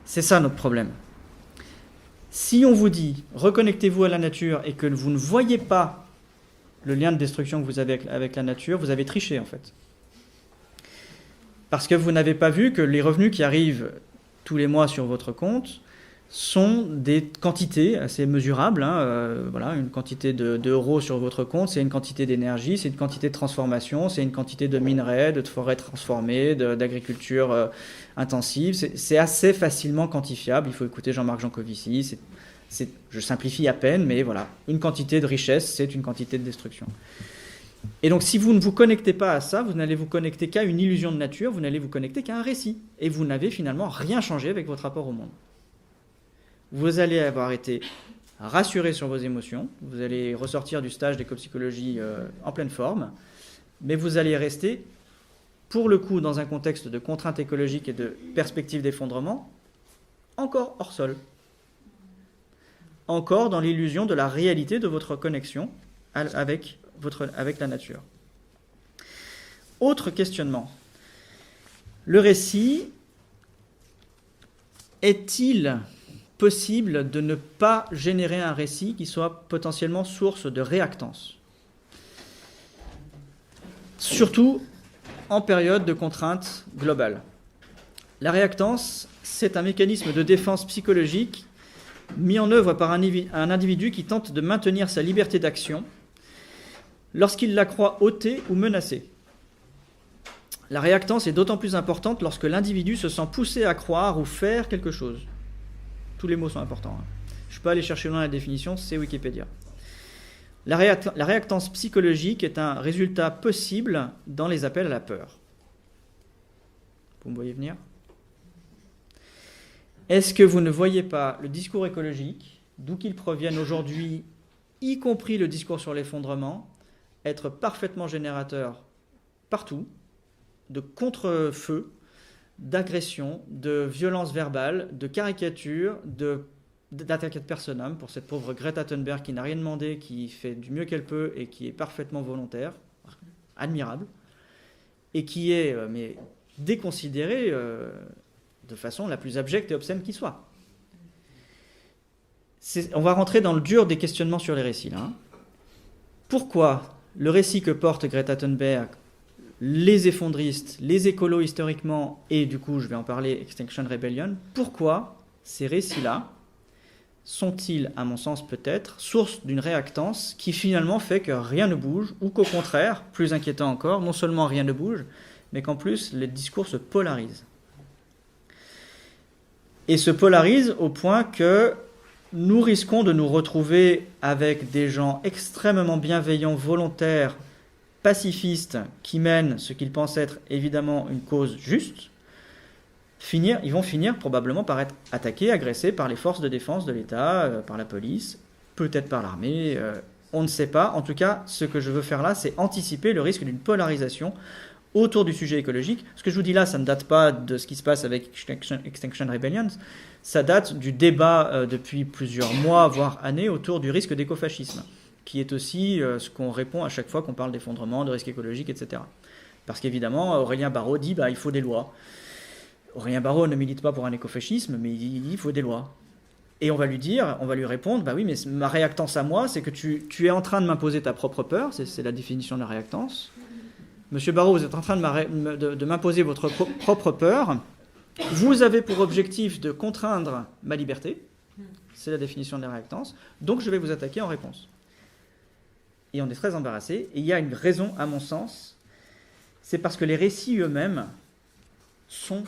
C'est ça notre problème. Si on vous dit « reconnectez-vous à la nature » et que vous ne voyez pas le lien de destruction que vous avez avec la nature, vous avez triché en fait. Parce que vous n'avez pas vu que les revenus qui arrivent tous les mois sur votre compte sont des quantités assez mesurables. Voilà, une quantité d'euros sur votre compte, c'est une quantité d'énergie, c'est une quantité de transformation, c'est une quantité de minerais, de forêts transformées, d'agriculture intensive. C'est assez facilement quantifiable. Il faut écouter Jean-Marc Jancovici. Je simplifie à peine, mais voilà. Une quantité de richesse, c'est une quantité de destruction. Et donc, si vous ne vous connectez pas à ça, vous n'allez vous connecter qu'à une illusion de nature, vous n'allez vous connecter qu'à un récit. Et vous n'avez finalement rien changé avec votre rapport au monde. Vous allez avoir été rassuré sur vos émotions, vous allez ressortir du stage d'éco-psychologie en pleine forme, mais vous allez rester, pour le coup, dans un contexte de contrainte écologique et de perspective d'effondrement, encore hors sol. Encore dans l'illusion de la réalité de votre connexion avec la nature. Autre questionnement. Le récit est-il possible de ne pas générer un récit qui soit potentiellement source de réactance? Surtout en période de contrainte globale. La réactance, c'est un mécanisme de défense psychologique mis en œuvre par un individu qui tente de maintenir sa liberté d'action lorsqu'il la croit ôtée ou menacée. La réactance est d'autant plus importante lorsque l'individu se sent poussé à croire ou faire quelque chose. Tous les mots sont importants. Je ne suis pas allé chercher loin la définition, c'est Wikipédia. La réactance psychologique est un résultat possible dans les appels à la peur. Vous me voyez venir ? Est-ce que vous ne voyez pas le discours écologique, d'où qu'il provienne aujourd'hui, y compris le discours sur l'effondrement, être parfaitement générateur partout, de contre-feu, d'agression, de violence verbale, de caricature, d'attaque ad personam pour cette pauvre Greta Thunberg qui n'a rien demandé, qui fait du mieux qu'elle peut et qui est parfaitement volontaire, admirable, et qui est mais déconsidéré de façon la plus abjecte et obscène qui soit. On va rentrer dans le dur des questionnements sur les récits, là. Pourquoi le récit que porte Greta Thunberg, les effondristes, les écolos historiquement, et du coup, je vais en parler, Extinction Rebellion, pourquoi ces récits-là sont-ils, à mon sens peut-être, source d'une réactance qui finalement fait que rien ne bouge, ou qu'au contraire, plus inquiétant encore, non seulement rien ne bouge, mais qu'en plus, les discours se polarisent. Et se polarisent au point que nous risquons de nous retrouver avec des gens extrêmement bienveillants, volontaires, pacifistes, qui mènent ce qu'ils pensent être évidemment une cause juste. Ils vont finir probablement par être attaqués, agressés par les forces de défense de l'État, par la police, peut-être par l'armée, on ne sait pas. En tout cas, ce que je veux faire là, c'est anticiper le risque d'une polarisation autour du sujet écologique. Ce que je vous dis là, ça ne date pas de ce qui se passe avec Extinction Rebellion, ça date du débat depuis plusieurs mois, voire années, autour du risque d'écofascisme, qui est aussi ce qu'on répond à chaque fois qu'on parle d'effondrement, de risque écologique, etc. Parce qu'évidemment, Aurélien Barraud dit il faut des lois. Aurélien Barraud ne milite pas pour un écofascisme, mais il dit il faut des lois. Et on va lui répondre, oui, mais ma réactance à moi, c'est que tu es en train de m'imposer ta propre peur, c'est la définition de la réactance. Monsieur Barraud, vous êtes en train de m'imposer votre propre peur. Vous avez pour objectif de contraindre ma liberté. C'est la définition de la réactance. Donc je vais vous attaquer en réponse. Et on est très embarrassé. Et il y a une raison, à mon sens. C'est parce que les récits eux-mêmes sont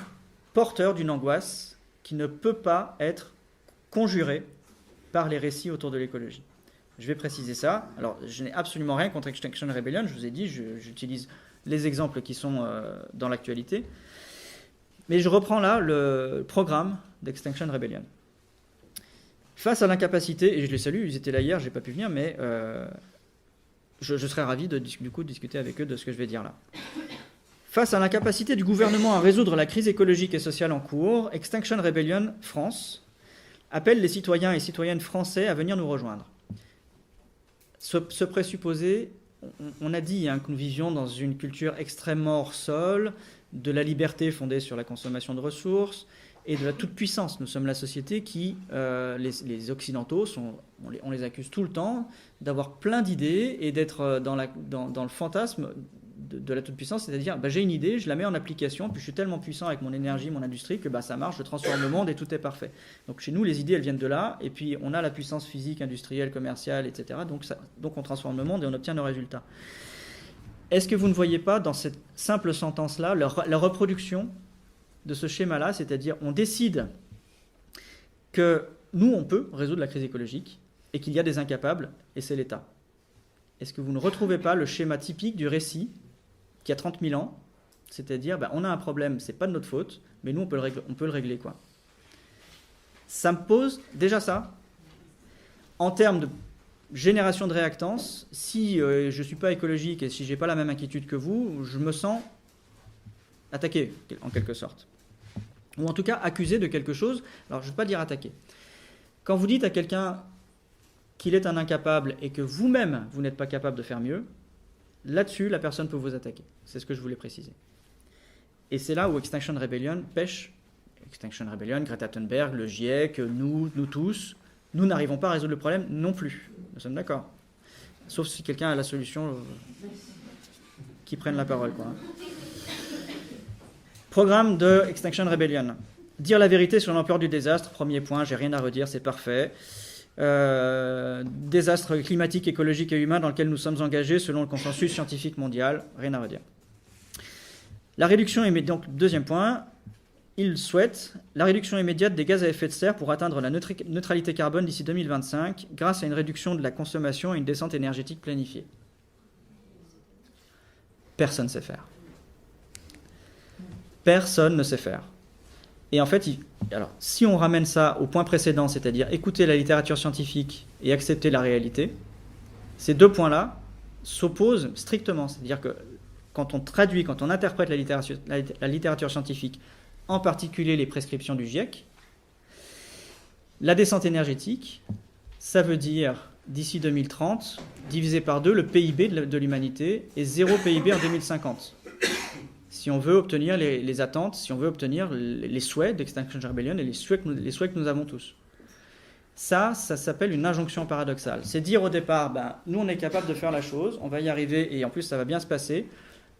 porteurs d'une angoisse qui ne peut pas être conjurée par les récits autour de l'écologie. Je vais préciser ça. Alors, je n'ai absolument rien contre Extinction Rebellion. Je vous ai dit, j'utilise les exemples qui sont dans l'actualité. Mais je reprends là le programme d'Extinction Rebellion. Face à l'incapacité, et je les salue, ils étaient là hier, je n'ai pas pu venir, mais je serais ravi de discuter avec eux de ce que je vais dire là. Face à l'incapacité du gouvernement à résoudre la crise écologique et sociale en cours, Extinction Rebellion France appelle les citoyens et citoyennes français à venir nous rejoindre. Ce présupposé, on a dit que nous vivions dans une culture extrêmement hors sol, de la liberté fondée sur la consommation de ressources et de la toute-puissance. Nous sommes la société qui, les Occidentaux, on les accuse tout le temps d'avoir plein d'idées et d'être dans le fantasme de la toute-puissance, c'est-à-dire j'ai une idée, je la mets en application, puis je suis tellement puissant avec mon énergie, mon industrie, que ça marche, je transforme le monde et tout est parfait. Donc chez nous, les idées, elles viennent de là, et puis on a la puissance physique, industrielle, commerciale, etc. Donc on transforme le monde et on obtient nos résultats. Est-ce que vous ne voyez pas dans cette simple sentence-là la reproduction de ce schéma-là, c'est-à-dire on décide que nous, on peut résoudre la crise écologique et qu'il y a des incapables, et c'est l'État. Est-ce que vous ne retrouvez pas le schéma typique du récit qui a 30 000 ans, c'est-à-dire on a un problème, c'est pas de notre faute, mais nous on peut le régler quoi. Ça me pose déjà ça, en termes de génération de réactance, si je ne suis pas écologique et si je n'ai pas la même inquiétude que vous, je me sens attaqué en quelque sorte. Ou en tout cas accusé de quelque chose, alors je ne veux pas dire attaqué. Quand vous dites à quelqu'un qu'il est un incapable et que vous-même vous n'êtes pas capable de faire mieux, là-dessus, la personne peut vous attaquer. C'est ce que je voulais préciser. Et c'est là où Extinction Rebellion pêche. Extinction Rebellion, Greta Thunberg, le GIEC, nous tous, nous n'arrivons pas à résoudre le problème non plus. Nous sommes d'accord. Sauf si quelqu'un a la solution, qui prenne la parole, quoi. Programme de Extinction Rebellion. Dire la vérité sur l'ampleur du désastre, premier point, j'ai rien à redire, c'est parfait. Désastre climatique, écologique et humain dans lequel nous sommes engagés selon le consensus scientifique mondial, rien à redire. La réduction immédiate, donc deuxième point, il souhaite la réduction immédiate des gaz à effet de serre pour atteindre la neutralité carbone d'ici 2025 grâce à une réduction de la consommation et une descente énergétique planifiée. Personne ne sait faire. Personne ne sait faire. Et en fait, alors, si on ramène ça au point précédent, c'est-à-dire écouter la littérature scientifique et accepter la réalité, ces deux points-là s'opposent strictement. C'est-à-dire que quand on traduit, quand on interprète la littérature scientifique, en particulier les prescriptions du GIEC, la descente énergétique, ça veut dire d'ici 2030, divisé par 2 le PIB de l'humanité et 0 PIB en 2050. Si on veut obtenir les attentes, si on veut obtenir les souhaits d'Extinction Rebellion et les souhaits que nous avons tous. Ça s'appelle une injonction paradoxale. C'est dire au départ, nous on est capable de faire la chose, on va y arriver et en plus ça va bien se passer,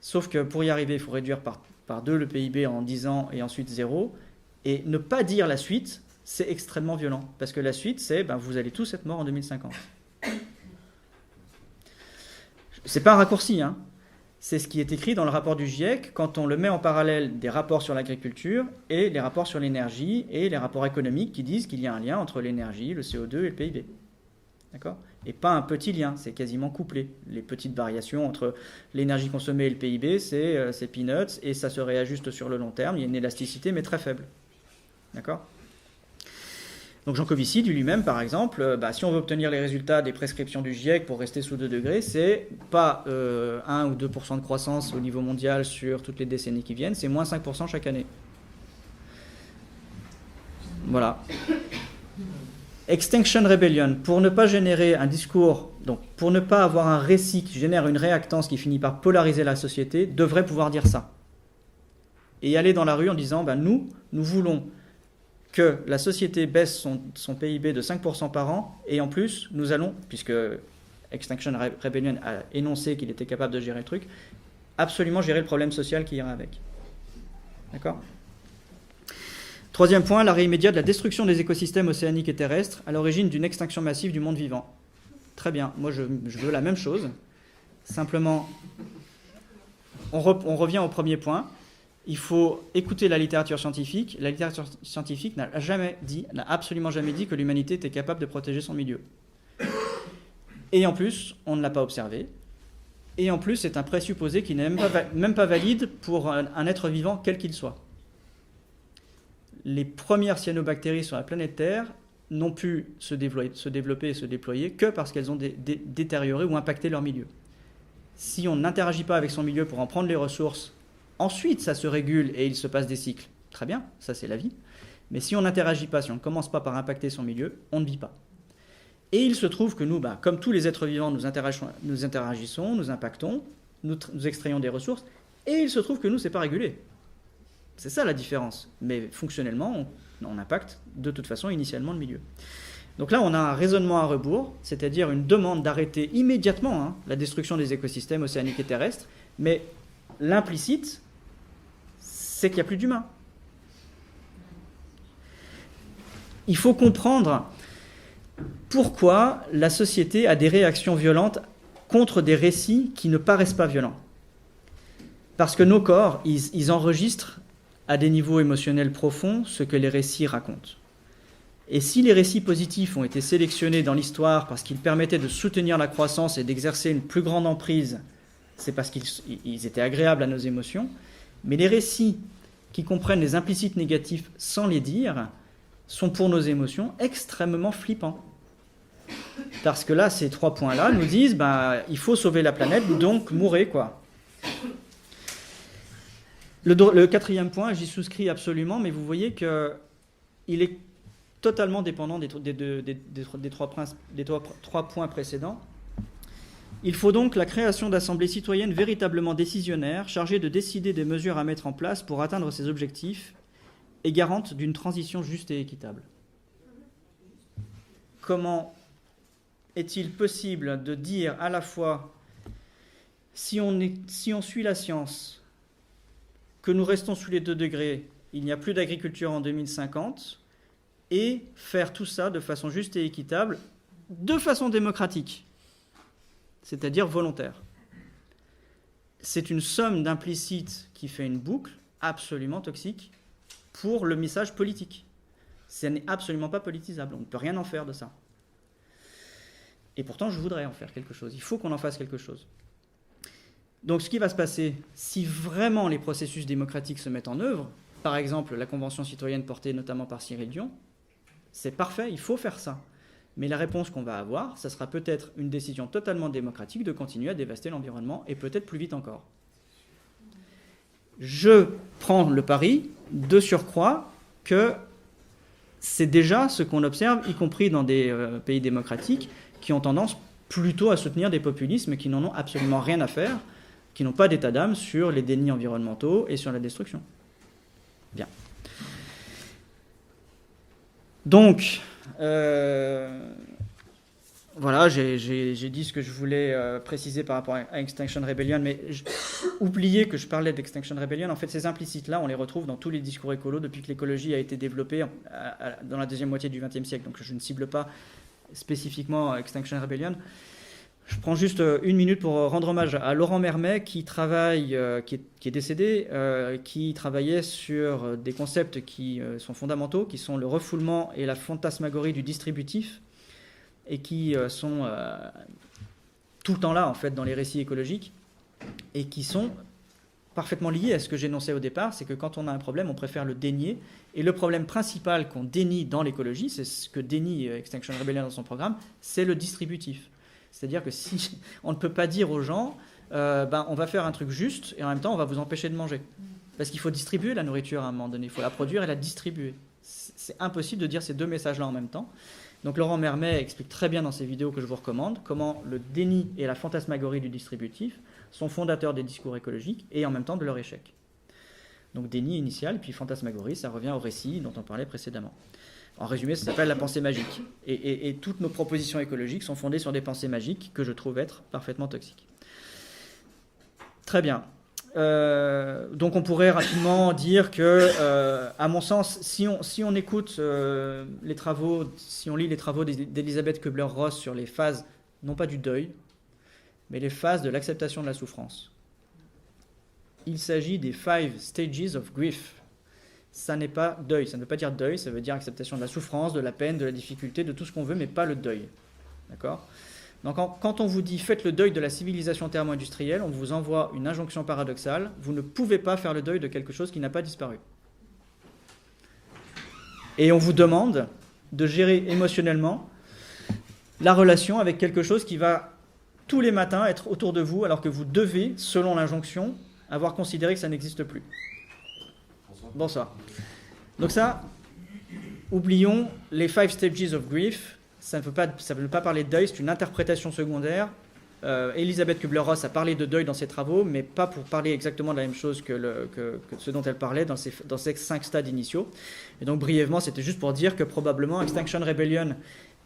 sauf que pour y arriver, il faut réduire par 2 le PIB en 10 ans et ensuite 0. Et ne pas dire la suite, c'est extrêmement violent. Parce que la suite, c'est vous allez tous être morts en 2050. C'est pas un raccourci, hein. C'est ce qui est écrit dans le rapport du GIEC quand on le met en parallèle des rapports sur l'agriculture et les rapports sur l'énergie et les rapports économiques qui disent qu'il y a un lien entre l'énergie, le CO2 et le PIB. D'accord ? Et pas un petit lien, c'est quasiment couplé. Les petites variations entre l'énergie consommée et le PIB, c'est peanuts et ça se réajuste sur le long terme. Il y a une élasticité mais très faible. D'accord ? Donc Jean Covici dit lui-même, par exemple, si on veut obtenir les résultats des prescriptions du GIEC pour rester sous 2 degrés, c'est pas 1 ou 2% de croissance au niveau mondial sur toutes les décennies qui viennent, c'est moins 5% chaque année. Voilà. Extinction Rebellion, pour ne pas générer un discours, donc pour ne pas avoir un récit qui génère une réactance qui finit par polariser la société, devrait pouvoir dire ça. Et aller dans la rue en disant, nous voulons que la société baisse son PIB de 5% par an, et en plus, nous allons, puisque Extinction Rebellion a énoncé qu'il était capable de gérer le truc, absolument gérer le problème social qui ira avec. D'accord ? Troisième point, l'arrêt immédiat de la destruction des écosystèmes océaniques et terrestres à l'origine d'une extinction massive du monde vivant. Très bien, moi je veux la même chose. Simplement, on revient au premier point. Il faut écouter la littérature scientifique. La littérature scientifique n'a absolument jamais dit que l'humanité était capable de protéger son milieu. Et en plus, on ne l'a pas observé. Et en plus, c'est un présupposé qui n'est même pas valide pour un être vivant, quel qu'il soit. Les premières cyanobactéries sur la planète Terre n'ont pu se développer et se déployer que parce qu'elles ont détérioré ou impacté leur milieu. Si on n'interagit pas avec son milieu pour en prendre les ressources, ensuite, ça se régule et il se passe des cycles. Très bien, ça c'est la vie. Mais si on n'interagit pas, si on ne commence pas par impacter son milieu, on ne vit pas. Et il se trouve que nous, comme tous les êtres vivants, nous interagissons, nous impactons, nous extrayons des ressources, et il se trouve que nous, ce n'est pas régulé. C'est ça la différence. Mais fonctionnellement, on impacte de toute façon initialement le milieu. Donc là, on a un raisonnement à rebours, c'est-à-dire une demande d'arrêter immédiatement la destruction des écosystèmes océaniques et terrestres, mais l'implicite, c'est qu'il n'y a plus d'humains. Il faut comprendre pourquoi la société a des réactions violentes contre des récits qui ne paraissent pas violents. Parce que nos corps, ils enregistrent à des niveaux émotionnels profonds ce que les récits racontent. Et si les récits positifs ont été sélectionnés dans l'histoire parce qu'ils permettaient de soutenir la croissance et d'exercer une plus grande emprise, c'est parce qu'ils étaient agréables à nos émotions. Mais les récits qui comprennent les implicites négatifs sans les dire sont pour nos émotions extrêmement flippants. Parce que là, ces 3 points-là nous disent il faut sauver la planète, donc mourrez, quoi. Le 4e point, j'y souscris absolument, mais vous voyez qu'il est totalement dépendant des 3 points précédents. Il faut donc la création d'assemblées citoyennes véritablement décisionnaires, chargées de décider des mesures à mettre en place pour atteindre ces objectifs et garantes d'une transition juste et équitable. Comment est-il possible de dire à la fois, si on suit la science, que nous restons sous les 2 degrés, il n'y a plus d'agriculture en 2050, et faire tout ça de façon juste et équitable, de façon démocratique, c'est-à-dire volontaire. C'est une somme d'implicites qui fait une boucle absolument toxique pour le message politique. Ce n'est absolument pas politisable, on ne peut rien en faire de ça. Et pourtant, je voudrais en faire quelque chose. Il faut qu'on en fasse quelque chose. Donc ce qui va se passer, si vraiment les processus démocratiques se mettent en œuvre, par exemple la Convention citoyenne portée notamment par Cyril Dion, c'est parfait, il faut faire ça. Mais la réponse qu'on va avoir, ça sera peut-être une décision totalement démocratique de continuer à dévaster l'environnement, et peut-être plus vite encore. Je prends le pari, de surcroît, que c'est déjà ce qu'on observe, y compris dans des pays démocratiques, qui ont tendance plutôt à soutenir des populismes qui n'en ont absolument rien à faire, qui n'ont pas d'état d'âme sur les dénis environnementaux et sur la destruction. Bien. Donc, voilà, j'ai dit ce que je voulais préciser par rapport à Extinction Rebellion, mais oubliez que je parlais d'Extinction Rebellion. En fait, ces implicites-là, on les retrouve dans tous les discours écolos depuis que l'écologie a été développée dans la deuxième moitié du XXe siècle. Donc, je ne cible pas spécifiquement Extinction Rebellion. Je prends juste une minute pour rendre hommage à Laurent Mermet, qui est décédé, qui travaillait sur des concepts qui sont fondamentaux, qui sont le refoulement et la fantasmagorie du distributif, et qui sont tout le temps là, en fait, dans les récits écologiques, et qui sont parfaitement liés à ce que j'énonçais au départ, c'est que quand on a un problème, on préfère le dénier, et le problème principal qu'on dénie dans l'écologie, c'est ce que dénie Extinction Rebellion dans son programme, c'est le distributif. C'est-à-dire que si on ne peut pas dire aux gens, on va faire un truc juste, et en même temps, on va vous empêcher de manger. Parce qu'il faut distribuer la nourriture à un moment donné, il faut la produire et la distribuer. C'est impossible de dire ces deux messages-là en même temps. Donc Laurent Mermet explique très bien dans ses vidéos que je vous recommande comment le déni et la fantasmagorie du distributif sont fondateurs des discours écologiques et en même temps de leur échec. Donc déni initial, puis fantasmagorie, ça revient au récit dont on parlait précédemment. En résumé, ça s'appelle la pensée magique. Et toutes nos propositions écologiques sont fondées sur des pensées magiques que je trouve être parfaitement toxiques. Très bien. Donc on pourrait rapidement dire que, à mon sens, si on écoute les travaux, si on lit les travaux d'Elisabeth Kubler-Ross sur les phases, non pas du deuil, mais les phases de l'acceptation de la souffrance, il s'agit des 5 stages of grief. Ça n'est pas deuil, ça ne veut pas dire deuil, ça veut dire acceptation de la souffrance, de la peine, de la difficulté, de tout ce qu'on veut, mais pas le deuil. D'accord ? Donc quand on vous dit faites le deuil de la civilisation thermo-industrielle, on vous envoie une injonction paradoxale, vous ne pouvez pas faire le deuil de quelque chose qui n'a pas disparu. Et on vous demande de gérer émotionnellement la relation avec quelque chose qui va tous les matins être autour de vous, alors que vous devez, selon l'injonction, avoir considéré que ça n'existe plus. Bonsoir. Donc ça, oublions les 5 stages of grief. Ça ne veut pas parler de deuil, c'est une interprétation secondaire. Elisabeth Kubler-Ross a parlé de deuil dans ses travaux, mais pas pour parler exactement de la même chose que ce dont elle parlait dans ces 5 stades initiaux. Et donc brièvement, c'était juste pour dire que probablement Extinction Rebellion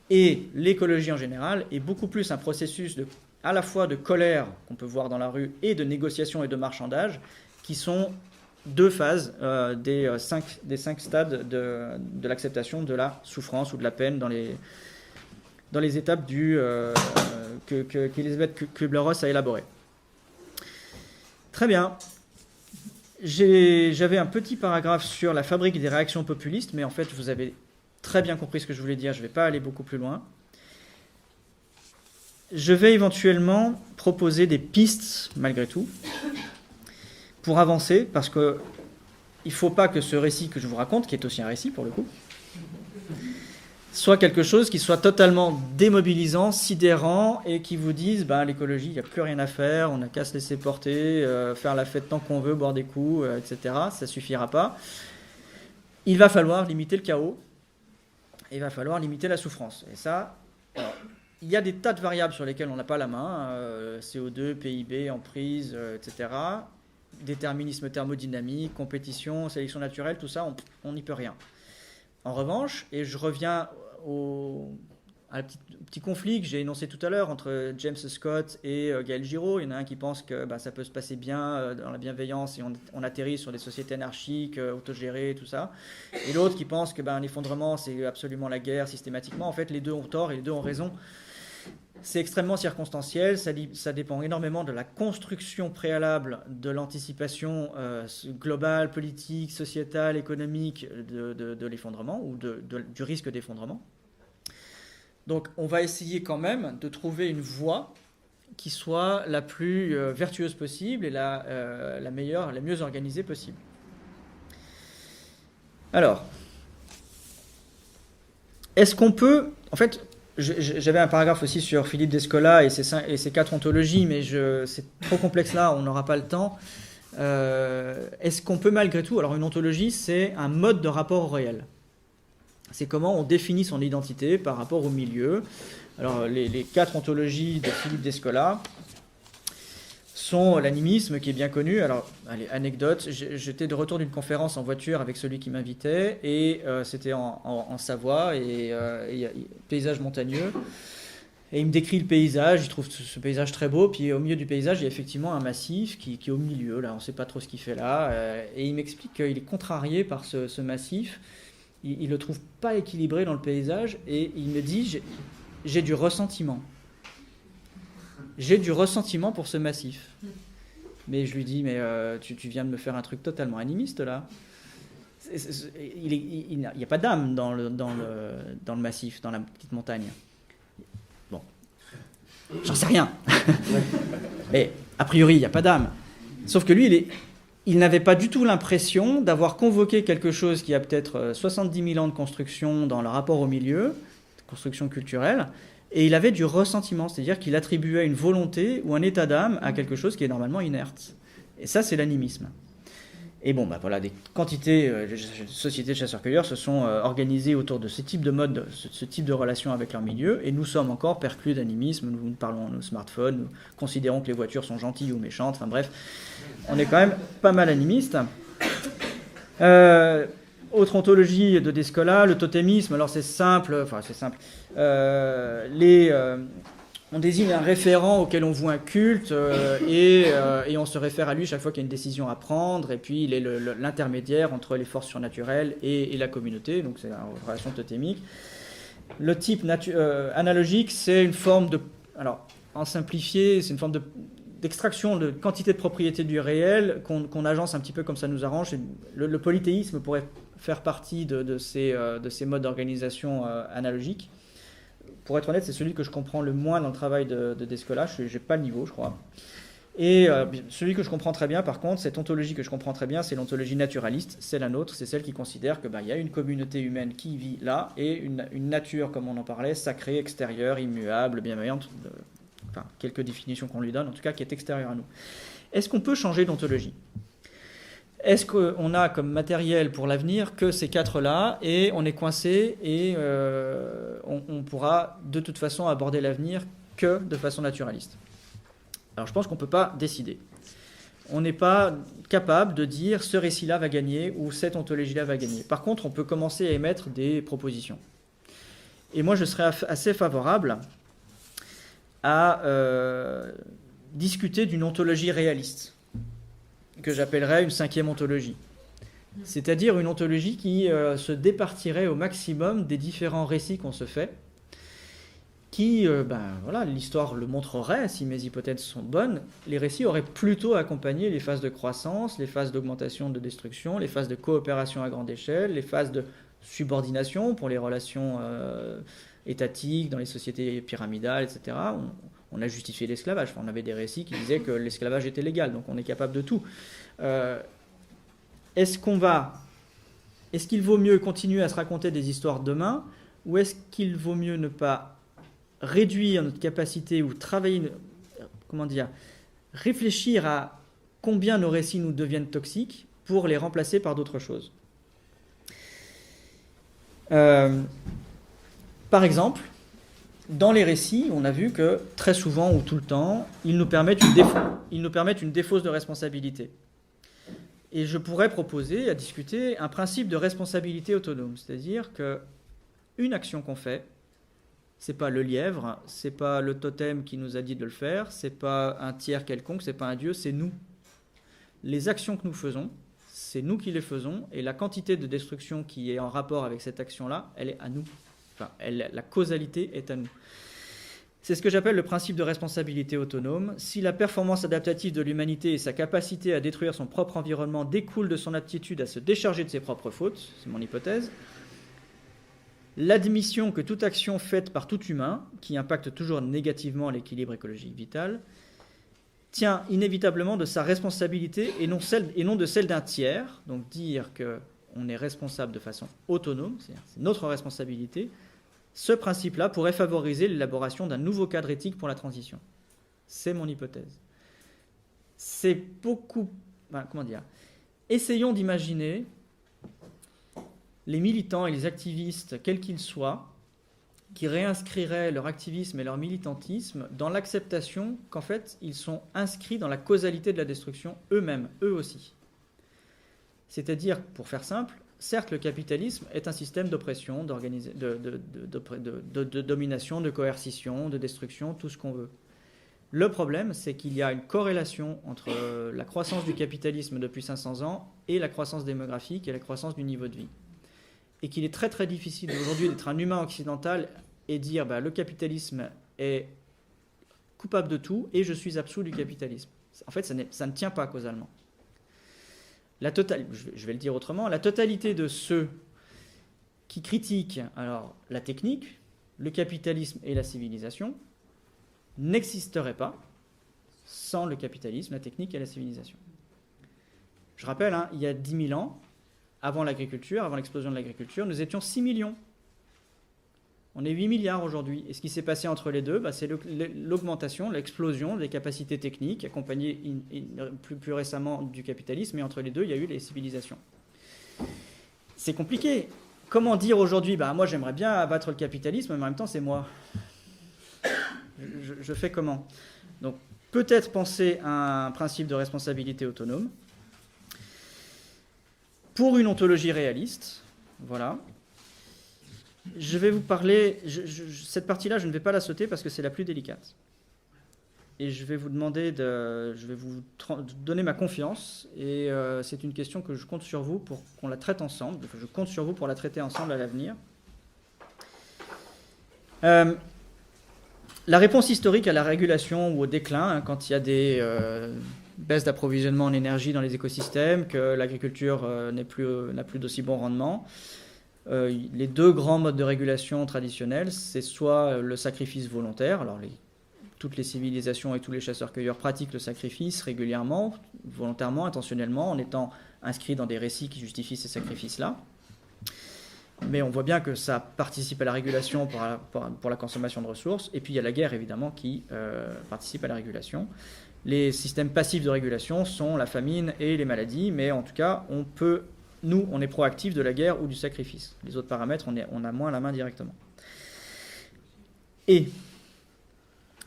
et l'écologie en général est beaucoup plus un processus à la fois de colère qu'on peut voir dans la rue et de négociation et de marchandage, qui sont 2 phases des 5 stades de l'acceptation de la souffrance ou de la peine dans les étapes qu'Elisabeth Kubler-Ross a élaborées. Très bien. J'avais un petit paragraphe sur la fabrique des réactions populistes, mais en fait, vous avez très bien compris ce que je voulais dire, je ne vais pas aller beaucoup plus loin. Je vais éventuellement proposer des pistes, malgré tout, pour avancer, parce qu'il ne faut pas que ce récit que je vous raconte, qui est aussi un récit pour le coup, soit quelque chose qui soit totalement démobilisant, sidérant, et qui vous dise l'écologie, il n'y a plus rien à faire, on n'a qu'à se laisser porter, faire la fête tant qu'on veut, boire des coups, etc. Ça ne suffira pas. Il va falloir limiter le chaos, et il va falloir limiter la souffrance. Et ça, alors, il y a des tas de variables sur lesquelles on n'a pas la main, CO2, PIB, emprise, etc., déterminisme thermodynamique, compétition, sélection naturelle, tout ça, on n'y peut rien. En revanche, et je reviens à un petit conflit que j'ai énoncé tout à l'heure entre James Scott et Gaël Giraud. Il y en a un qui pense que ça peut se passer bien dans la bienveillance et on atterrit sur des sociétés anarchiques, autogérées, tout ça. Et l'autre qui pense que l'effondrement, c'est absolument la guerre systématiquement. En fait, les deux ont tort et les deux ont raison. C'est extrêmement circonstanciel, ça dépend énormément de la construction préalable de l'anticipation globale, politique, sociétale, économique de l'effondrement ou du risque d'effondrement. Donc on va essayer quand même de trouver une voie qui soit la plus vertueuse possible et la meilleure, la mieux organisée possible. Alors, est-ce qu'on peut... En fait... J'avais un paragraphe aussi sur Philippe Descola et ses 4 ontologies, mais c'est trop complexe là, on n'aura pas le temps. Est-ce qu'on peut malgré tout... Alors une ontologie, c'est un mode de rapport au réel. c'est comment on définit son identité par rapport au milieu. Alors, les 4 ontologies de Philippe Descola sont l'animisme, qui est bien connu. Alors, allez, anecdote, j'étais de retour d'une conférence en voiture avec celui qui m'invitait, et c'était en Savoie, et paysage montagneux. Et il me décrit le paysage, il trouve ce paysage très beau, puis au milieu du paysage, il y a effectivement un massif qui est au milieu, là, on ne sait pas trop ce qu'il fait là, et il m'explique qu'il est contrarié par ce massif, il le trouve pas équilibré dans le paysage, et il me dit, j'ai du ressentiment. J'ai du ressentiment pour ce massif. Mais je lui dis, mais tu viens de me faire un truc totalement animiste, là. Il n'y a pas d'âme dans le massif, dans la petite montagne. Bon, j'en sais rien. Mais a priori, il n'y a pas d'âme. Sauf que lui, il n'avait pas du tout l'impression d'avoir convoqué quelque chose qui a peut-être 70 000 ans de construction dans le rapport au milieu, construction culturelle, et il avait du ressentiment, c'est-à-dire qu'il attribuait une volonté ou un état d'âme à quelque chose qui est normalement inerte. Et ça, c'est l'animisme. Et bon, voilà, des quantités de sociétés de chasseurs-cueilleurs se sont organisées autour de ce type de mode, ce type de relation avec leur milieu, et nous sommes encore perclus d'animisme, nous parlons à nos smartphones, nous considérons que les voitures sont gentilles ou méchantes, enfin bref, on est quand même pas mal animistes. Autre ontologie de Descola, le totémisme, alors c'est simple. On désigne un référent auquel on voue un culte et on se réfère à lui chaque fois qu'il y a une décision à prendre, et puis il est l'intermédiaire entre les forces surnaturelles et la communauté, donc c'est la relation totémique. Le type analogique, c'est une forme de... Alors, en simplifié, c'est une forme d'extraction de quantité de propriété du réel qu'on agence un petit peu comme ça nous arrange. Le polythéisme pourrait faire partie de ces modes d'organisation analogiques. Pour être honnête, c'est celui que je comprends le moins dans le travail de Descola. Je n'ai pas le niveau, je crois. Et celui que je comprends très bien, par contre, cette ontologie que je comprends très bien, c'est l'ontologie naturaliste. C'est la nôtre, c'est celle qui considère qu'il y a une communauté humaine qui vit là, et une nature, comme on en parlait, sacrée, extérieure, immuable, bienveillante, quelques définitions qu'on lui donne, en tout cas qui est extérieure à nous. Est-ce qu'on peut changer d'ontologie ? Est-ce qu'on a comme matériel pour l'avenir que ces 4-là, et on est coincé, et on pourra de toute façon aborder l'avenir que de façon naturaliste ? Alors je pense qu'on ne peut pas décider. On n'est pas capable de dire ce récit-là va gagner ou cette ontologie-là va gagner. Par contre, on peut commencer à émettre des propositions. Et moi, je serais assez favorable à discuter d'une ontologie réaliste, que j'appellerais une 5e ontologie. C'est-à-dire une ontologie qui se départirait au maximum des différents récits qu'on se fait, qui, l'histoire le montrerait, si mes hypothèses sont bonnes, les récits auraient plutôt accompagné les phases de croissance, les phases d'augmentation, de destruction, les phases de coopération à grande échelle, les phases de subordination pour les relations étatiques dans les sociétés pyramidales, etc. On a justifié l'esclavage. On avait des récits qui disaient que l'esclavage était légal, donc on est capable de tout. Est-ce qu'il vaut mieux continuer à se raconter des histoires demain, ou est-ce qu'il vaut mieux ne pas réduire notre capacité ou réfléchir à combien nos récits nous deviennent toxiques pour les remplacer par d'autres choses ? Par exemple, dans les récits, on a vu que très souvent ou tout le temps, ils nous permettent une défausse de responsabilité. Et je pourrais proposer à discuter un principe de responsabilité autonome, c'est-à-dire qu'une action qu'on fait, c'est pas le lièvre, c'est pas le totem qui nous a dit de le faire, c'est pas un tiers quelconque, c'est pas un dieu, c'est nous. Les actions que nous faisons, c'est nous qui les faisons, et la quantité de destruction qui est en rapport avec cette action-là, elle est à nous. La causalité est à nous. C'est ce que j'appelle le principe de responsabilité autonome. Si la performance adaptative de l'humanité et sa capacité à détruire son propre environnement découlent de son aptitude à se décharger de ses propres fautes, c'est mon hypothèse, l'admission que toute action faite par tout humain, qui impacte toujours négativement l'équilibre écologique vital, tient inévitablement de sa responsabilité et non de celle d'un tiers. Donc dire qu'on est responsable de façon autonome, c'est notre responsabilité, ce principe-là pourrait favoriser l'élaboration d'un nouveau cadre éthique pour la transition. C'est mon hypothèse. C'est beaucoup... Essayons d'imaginer les militants et les activistes, quels qu'ils soient, qui réinscriraient leur activisme et leur militantisme dans l'acceptation qu'en fait, ils sont inscrits dans la causalité de la destruction eux-mêmes, eux aussi. C'est-à-dire, pour faire simple, certes, le capitalisme est un système d'oppression, de domination, de coercition, de destruction, tout ce qu'on veut. Le problème, c'est qu'il y a une corrélation entre la croissance du capitalisme depuis 500 ans et la croissance démographique et la croissance du niveau de vie. Et qu'il est très très difficile aujourd'hui d'être un humain occidental et dire le capitalisme est coupable de tout et je suis absous du capitalisme. En fait, ça ne tient pas causalement. Je vais le dire autrement, la totalité de ceux qui critiquent alors, la technique, le capitalisme et la civilisation n'existerait pas sans le capitalisme, la technique et la civilisation. Je rappelle, il y a 10 000 ans, avant l'agriculture, avant l'explosion de l'agriculture, nous étions 6 millions. On est 8 milliards aujourd'hui. Et ce qui s'est passé entre les deux, c'est l'augmentation, l'explosion des capacités techniques, accompagnée plus récemment du capitalisme. Et entre les deux, il y a eu les civilisations. C'est compliqué. Comment dire aujourd'hui, moi j'aimerais bien abattre le capitalisme, mais en même temps c'est moi. Je fais comment? Donc peut-être penser à un principe de responsabilité autonome pour une ontologie réaliste. Voilà. Je vais vous parler, cette partie-là, je ne vais pas la sauter parce que c'est la plus délicate. Et je vais vous demander, je vais vous donner ma confiance. Et c'est une question que je compte sur vous pour qu'on la traite ensemble. Je compte sur vous pour la traiter ensemble à l'avenir. La réponse historique à la régulation ou au déclin, quand il y a des baisses d'approvisionnement en énergie dans les écosystèmes, que l'agriculture n'a plus d'aussi bon rendement, les deux grands modes de régulation traditionnels, c'est soit le sacrifice volontaire. Alors toutes les civilisations et tous les chasseurs-cueilleurs pratiquent le sacrifice régulièrement, volontairement, intentionnellement, en étant inscrits dans des récits qui justifient ces sacrifices-là. Mais on voit bien que ça participe à la régulation pour la consommation de ressources. Et puis il y a la guerre, évidemment, qui participe à la régulation. Les systèmes passifs de régulation sont la famine et les maladies, mais en tout cas, on est proactif de la guerre ou du sacrifice. Les autres paramètres, on a moins la main directement. Et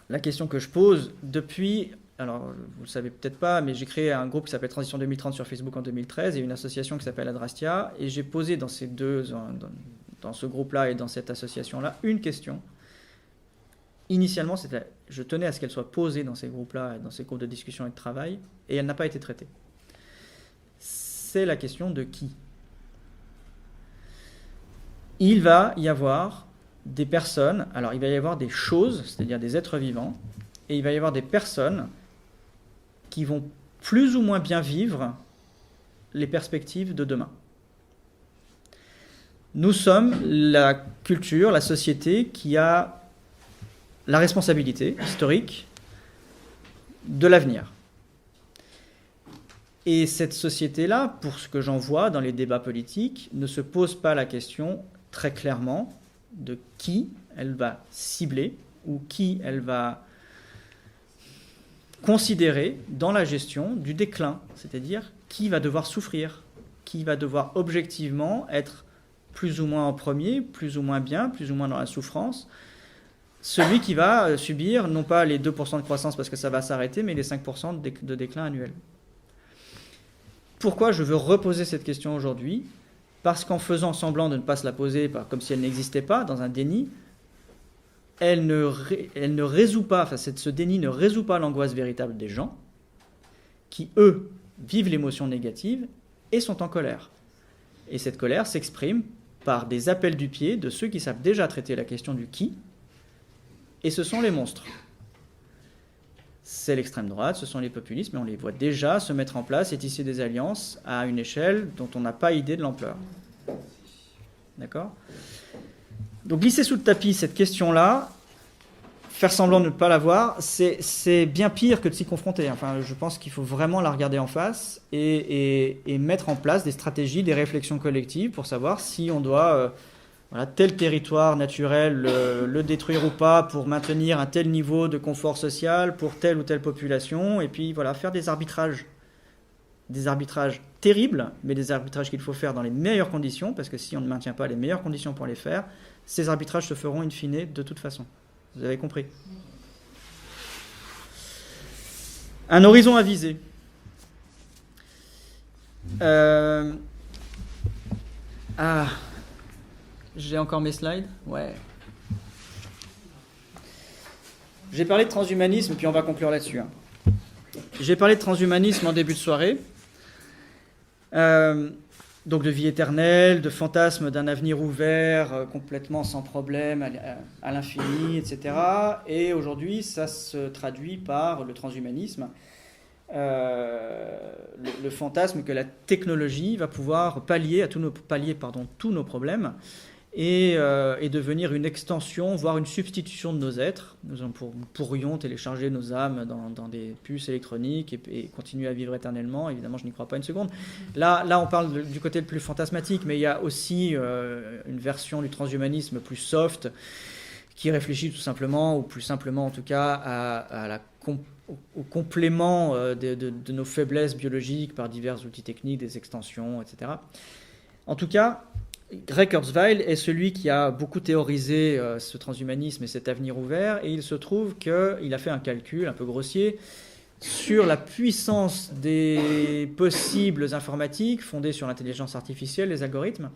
la question que je pose depuis, alors vous ne le savez peut-être pas, mais j'ai créé un groupe qui s'appelle Transition 2030 sur Facebook en 2013 et une association qui s'appelle Adrastia, et j'ai posé dans ce groupe-là et dans cette association-là une question. Initialement, je tenais à ce qu'elle soit posée dans ces groupes-là, dans ces groupes de discussion et de travail, et elle n'a pas été traitée. C'est la question de qui. Il va y avoir des personnes, alors il va y avoir des choses, c'est-à-dire des êtres vivants, et il va y avoir des personnes qui vont plus ou moins bien vivre les perspectives de demain. Nous sommes la culture, la société qui a la responsabilité historique de l'avenir. Et cette société-là, pour ce que j'en vois dans les débats politiques, ne se pose pas la question très clairement de qui elle va cibler ou qui elle va considérer dans la gestion du déclin, c'est-à-dire qui va devoir souffrir, qui va devoir objectivement être plus ou moins en premier, plus ou moins bien, plus ou moins dans la souffrance, celui qui va subir non pas les 2% de croissance parce que ça va s'arrêter, mais les 5% de déclin annuel. Pourquoi je veux reposer cette question aujourd'hui? Parce qu'en faisant semblant de ne pas se la poser, comme si elle n'existait pas, dans un déni, elle ne résout pas, ce déni ne résout pas l'angoisse véritable des gens qui, eux, vivent l'émotion négative et sont en colère. Et cette colère s'exprime par des appels du pied de ceux qui savent déjà traiter la question du qui, et ce sont les monstres. C'est l'extrême droite, ce sont les populistes, mais on les voit déjà se mettre en place et tisser des alliances à une échelle dont on n'a pas idée de l'ampleur. D'accord ? Donc glisser sous le tapis cette question-là, faire semblant de ne pas la voir, c'est bien pire que de s'y confronter. Enfin, je pense qu'il faut vraiment la regarder en face et mettre en place des stratégies, des réflexions collectives pour savoir si on doit tel territoire naturel le détruire ou pas pour maintenir un tel niveau de confort social pour telle ou telle population, et puis faire des arbitrages. des arbitrages terribles, mais des arbitrages qu'il faut faire dans les meilleures conditions, parce que si on ne maintient pas les meilleures conditions pour les faire, ces arbitrages se feront in fine de toute façon. Vous avez compris? Un horizon à viser. J'ai encore mes slides? Ouais. J'ai parlé de transhumanisme, puis on va conclure là-dessus. J'ai parlé de transhumanisme en début de soirée. Donc de vie éternelle, de fantasme d'un avenir ouvert, complètement sans problème, à l'infini, etc. Et aujourd'hui, ça se traduit par le transhumanisme. Le fantasme que la technologie va pouvoir pallier tous nos problèmes et devenir une extension, voire une substitution de nos êtres. Nous pourrions télécharger nos âmes dans des puces électroniques et continuer à vivre éternellement. Évidemment, je n'y crois pas une seconde. Là on parle du côté le plus fantasmatique, mais il y a aussi une version du transhumanisme plus soft qui réfléchit tout simplement, ou plus simplement en tout cas, au complément de nos faiblesses biologiques par divers outils techniques, des extensions, etc. En tout cas, Ray Kurzweil est celui qui a beaucoup théorisé ce transhumanisme et cet avenir ouvert, et il se trouve qu'il a fait un calcul un peu grossier sur la puissance des possibles informatiques fondées sur l'intelligence artificielle, les algorithmes,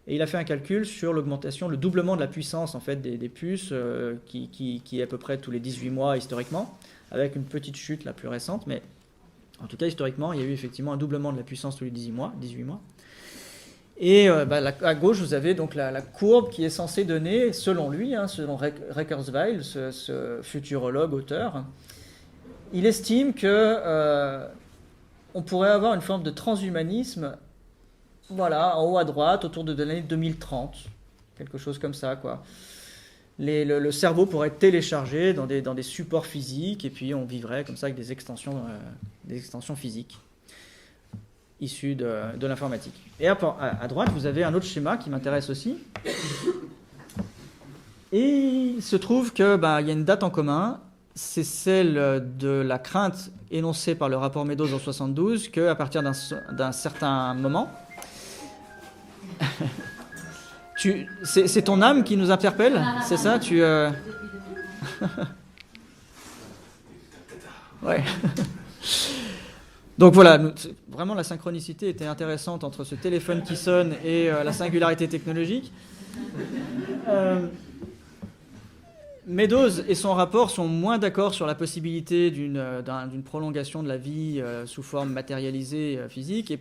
et il a fait un calcul sur l'augmentation, le doublement de la puissance en fait, des puces qui est à peu près tous les 18 mois historiquement, avec une petite chute la plus récente, mais en tout cas historiquement il y a eu effectivement un doublement de la puissance tous les 18 mois. Et à gauche, vous avez donc la courbe qui est censée donner, selon lui, selon Ray Kurzweil, ce futurologue, auteur, il estime que on pourrait avoir une forme de transhumanisme, voilà, en haut à droite, autour de l'année 2030, quelque chose comme ça, quoi. Le cerveau pourrait être téléchargé dans des supports physiques, et puis on vivrait comme ça avec des extensions physiques issus de l'informatique. Et à droite, vous avez un autre schéma qui m'intéresse aussi. Et il se trouve qu'il y a une date en commun, c'est celle de la crainte énoncée par le rapport Meadows en 1972, qu'à partir d'un certain moment, c'est ton âme qui nous interpelle, c'est ça? Ouais. Donc voilà, vraiment la synchronicité était intéressante entre ce téléphone qui sonne et la singularité technologique. Meadows et son rapport sont moins d'accord sur la possibilité d'une prolongation de la vie sous forme matérialisée physique, et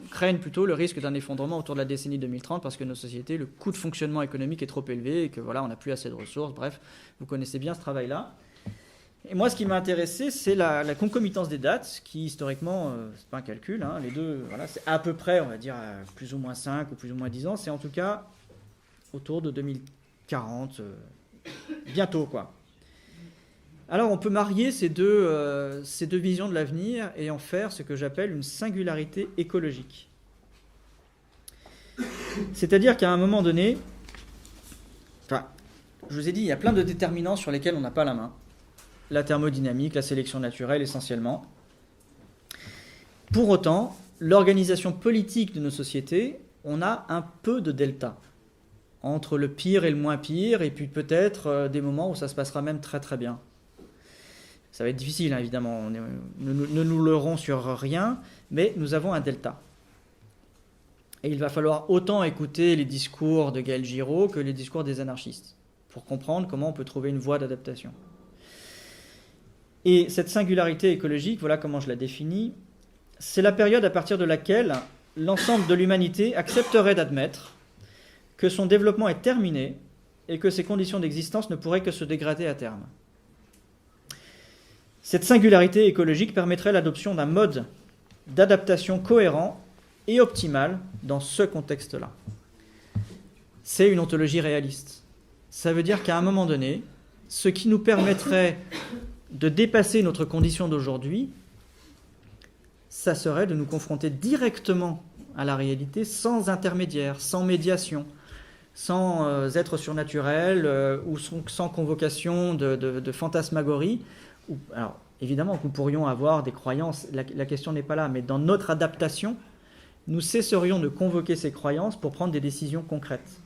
craignent plutôt le risque d'un effondrement autour de la décennie 2030 parce que nos sociétés, le coût de fonctionnement économique est trop élevé et que voilà, on n'a plus assez de ressources. Bref, vous connaissez bien ce travail-là. Et moi, ce qui m'a intéressé, c'est la concomitance des dates, qui historiquement, c'est pas un calcul, les deux, voilà, c'est à peu près, on va dire, plus ou moins 5 ou plus ou moins 10 ans, c'est en tout cas autour de 2040, bientôt, quoi. Alors, on peut marier ces deux visions de l'avenir et en faire ce que j'appelle une singularité écologique. C'est-à-dire qu'à un moment donné, je vous ai dit, il y a plein de déterminants sur lesquels on n'a pas la main. La thermodynamique, la sélection naturelle essentiellement. Pour autant, l'organisation politique de nos sociétés, on a un peu de delta entre le pire et le moins pire, et puis peut-être des moments où ça se passera même très très bien. Ça va être difficile, évidemment, ne nous leurrons sur rien, mais nous avons un delta. Et il va falloir autant écouter les discours de Gaël Giraud que les discours des anarchistes, pour comprendre comment on peut trouver une voie d'adaptation. Et cette singularité écologique, voilà comment je la définis, c'est la période à partir de laquelle l'ensemble de l'humanité accepterait d'admettre que son développement est terminé et que ses conditions d'existence ne pourraient que se dégrader à terme. Cette singularité écologique permettrait l'adoption d'un mode d'adaptation cohérent et optimal dans ce contexte-là. C'est une ontologie réaliste. Ça veut dire qu'à un moment donné, ce qui nous permettrait de dépasser notre condition d'aujourd'hui, ça serait de nous confronter directement à la réalité, sans intermédiaire, sans médiation, sans être surnaturel ou sans convocation de fantasmagorie. Alors, évidemment que nous pourrions avoir des croyances, la question n'est pas là, mais dans notre adaptation, nous cesserions de convoquer ces croyances pour prendre des décisions concrètes.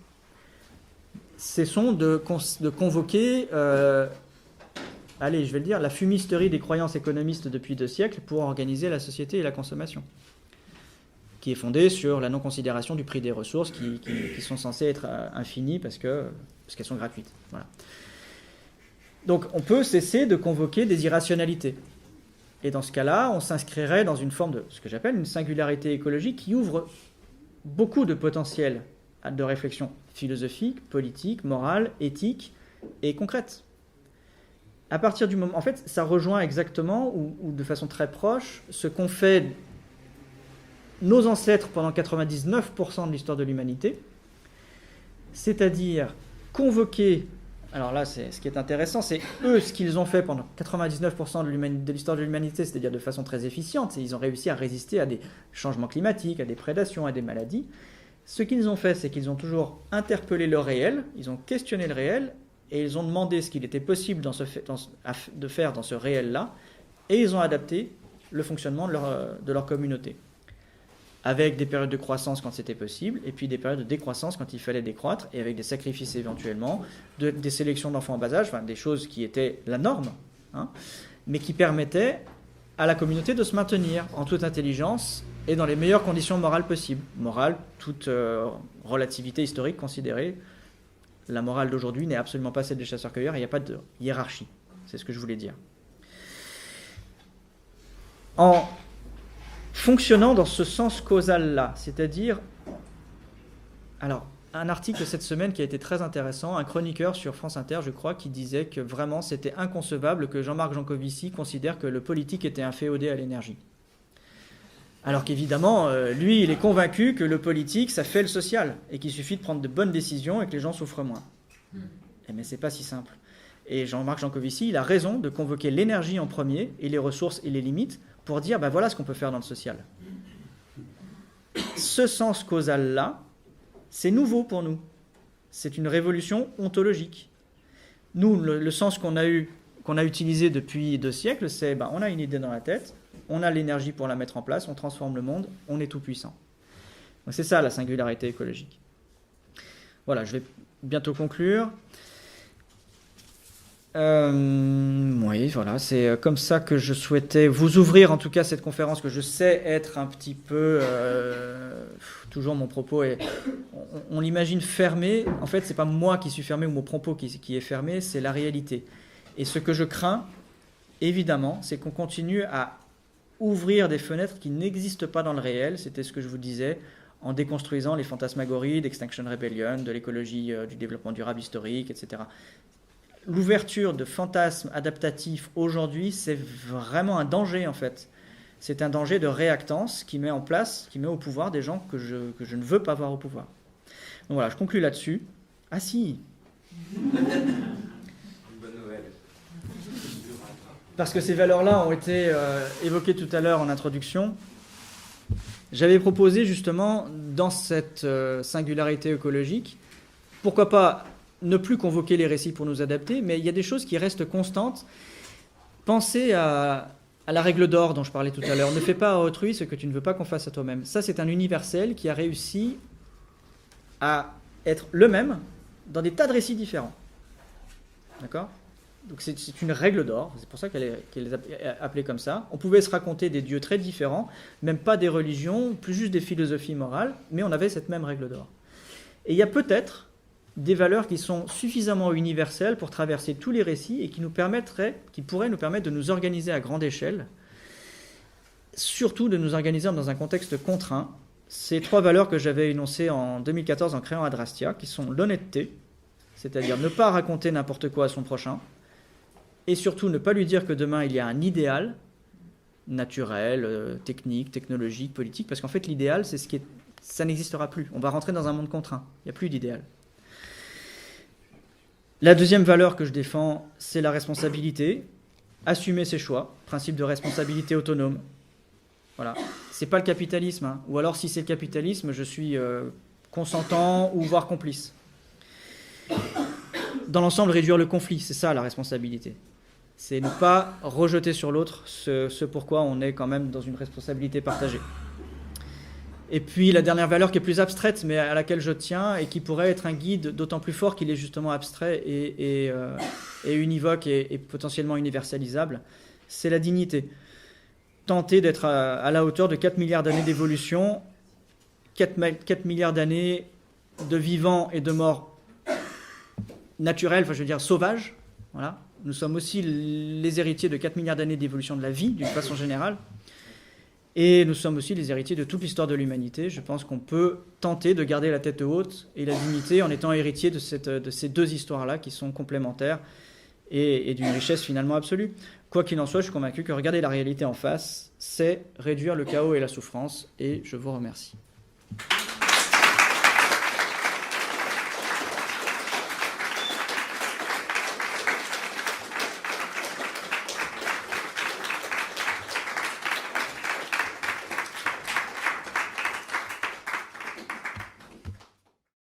Cessons de convoquer, allez, je vais le dire, la fumisterie des croyances économistes depuis 2 siècles pour organiser la société et la consommation, qui est fondée sur la non-considération du prix des ressources qui sont censées être infinies parce qu'elles sont gratuites. Voilà. Donc on peut cesser de convoquer des irrationalités. Et dans ce cas-là, on s'inscrirait dans une forme de ce que j'appelle une singularité écologique qui ouvre beaucoup de potentiel de réflexion philosophique, politique, morale, éthique et concrète. À partir du moment... En fait, ça rejoint exactement, ou de façon très proche, ce qu'ont fait nos ancêtres pendant 99% de l'histoire de l'humanité, c'est-à-dire convoquer... Alors là, ce qui est intéressant, c'est eux, ce qu'ils ont fait pendant 99% de l'histoire de l'humanité, c'est-à-dire de façon très efficiente, ils ont réussi à résister à des changements climatiques, à des prédations, à des maladies. Ce qu'ils ont fait, c'est qu'ils ont toujours interpellé le réel, ils ont questionné le réel, et ils ont demandé ce qu'il était possible de faire dans ce réel-là, et ils ont adapté le fonctionnement de leur communauté, avec des périodes de croissance quand c'était possible, et puis des périodes de décroissance quand il fallait décroître, et avec des sacrifices éventuellement, des sélections d'enfants en bas âge, enfin, des choses qui étaient la norme, hein, mais qui permettaient à la communauté de se maintenir en toute intelligence et dans les meilleures conditions morales possibles. Morale, toute relativité historique considérée. La morale d'aujourd'hui n'est absolument pas celle des chasseurs-cueilleurs, et il n'y a pas de hiérarchie. C'est ce que je voulais dire. En fonctionnant dans ce sens causal-là, c'est-à-dire... Alors, un article cette semaine qui a été très intéressant, un chroniqueur sur France Inter, je crois, qui disait que vraiment c'était inconcevable que Jean-Marc Jancovici considère que le politique était un féodé à l'énergie. Alors qu'évidemment, lui, il est convaincu que le politique, ça fait le social, et qu'il suffit de prendre de bonnes décisions et que les gens souffrent moins. Mais c'est pas si simple. Et Jean-Marc Jancovici, il a raison de convoquer l'énergie en premier, et les ressources et les limites, pour dire, ben voilà ce qu'on peut faire dans le social. Ce sens causal-là, c'est nouveau pour nous. C'est une révolution ontologique. Nous, le sens qu'on a utilisé depuis 2 siècles, c'est on a une idée dans la tête, on a l'énergie pour la mettre en place, on transforme le monde, on est tout puissant. Donc c'est ça la singularité écologique. Voilà, je vais bientôt conclure. Oui, voilà, c'est comme ça que je souhaitais vous ouvrir en tout cas cette conférence, que je sais être un petit peu... toujours mon propos est... On l'imagine fermé. En fait, c'est pas moi qui suis fermé ou mon propos qui est fermé, c'est la réalité. Et ce que je crains, évidemment, c'est qu'on continue à ouvrir des fenêtres qui n'existent pas dans le réel. C'était ce que je vous disais, en déconstruisant les fantasmagories d'Extinction Rebellion, de l'écologie du développement durable historique, etc. L'ouverture de fantasmes adaptatifs aujourd'hui, c'est vraiment un danger en fait. C'est un danger de réactance qui met au pouvoir des gens que je ne veux pas voir au pouvoir. Donc voilà, je conclue là-dessus. Ah si. Une bonne nouvelle. Parce que ces valeurs-là ont été évoquées tout à l'heure en introduction. J'avais proposé justement, dans cette singularité écologique, pourquoi pas ne plus convoquer les récits pour nous adapter, mais il y a des choses qui restent constantes. Pensez à la règle d'or dont je parlais tout à l'heure. Ne fais pas à autrui ce que tu ne veux pas qu'on fasse à toi-même. Ça, c'est un universel qui a réussi à être le même dans des tas de récits différents. D'accord ? Donc c'est une règle d'or, c'est pour ça qu'elle est appelée comme ça. On pouvait se raconter des dieux très différents, même pas des religions, plus juste des philosophies morales, mais on avait cette même règle d'or. Et il y a peut-être des valeurs qui sont suffisamment universelles pour traverser tous les récits et qui pourraient nous permettre de nous organiser à grande échelle, surtout de nous organiser dans un contexte contraint. Ces 3 valeurs que j'avais énoncées en 2014 en créant Adrastia, qui sont l'honnêteté, c'est-à-dire ne pas raconter n'importe quoi à son prochain, et surtout ne pas lui dire que demain il y a un idéal naturel, technique, technologique, politique, parce qu'en fait l'idéal, ça n'existera plus. On va rentrer dans un monde contraint, il n'y a plus d'idéal. La deuxième valeur que je défends, c'est la responsabilité. Assumer ses choix, principe de responsabilité autonome. Voilà. C'est pas le capitalisme, hein. Ou alors si c'est le capitalisme, je suis consentant ou voire complice. Dans l'ensemble, réduire le conflit, c'est ça la responsabilité. C'est ne pas rejeter sur l'autre ce pourquoi on est quand même dans une responsabilité partagée. Et puis la dernière valeur qui est plus abstraite, mais à laquelle je tiens, et qui pourrait être un guide d'autant plus fort qu'il est justement abstrait et univoque et potentiellement universalisable, c'est la dignité. Tenter d'être à la hauteur de 4 milliards d'années d'évolution, 4 milliards d'années de vivants et de morts naturels, enfin je veux dire sauvages. Voilà. Nous sommes aussi les héritiers de 4 milliards d'années d'évolution de la vie, d'une façon générale. Et nous sommes aussi les héritiers de toute l'histoire de l'humanité. Je pense qu'on peut tenter de garder la tête haute et la dignité en étant héritier de ces deux histoires-là qui sont complémentaires et d'une richesse finalement absolue. Quoi qu'il en soit, je suis convaincu que regarder la réalité en face, c'est réduire le chaos et la souffrance. Et je vous remercie.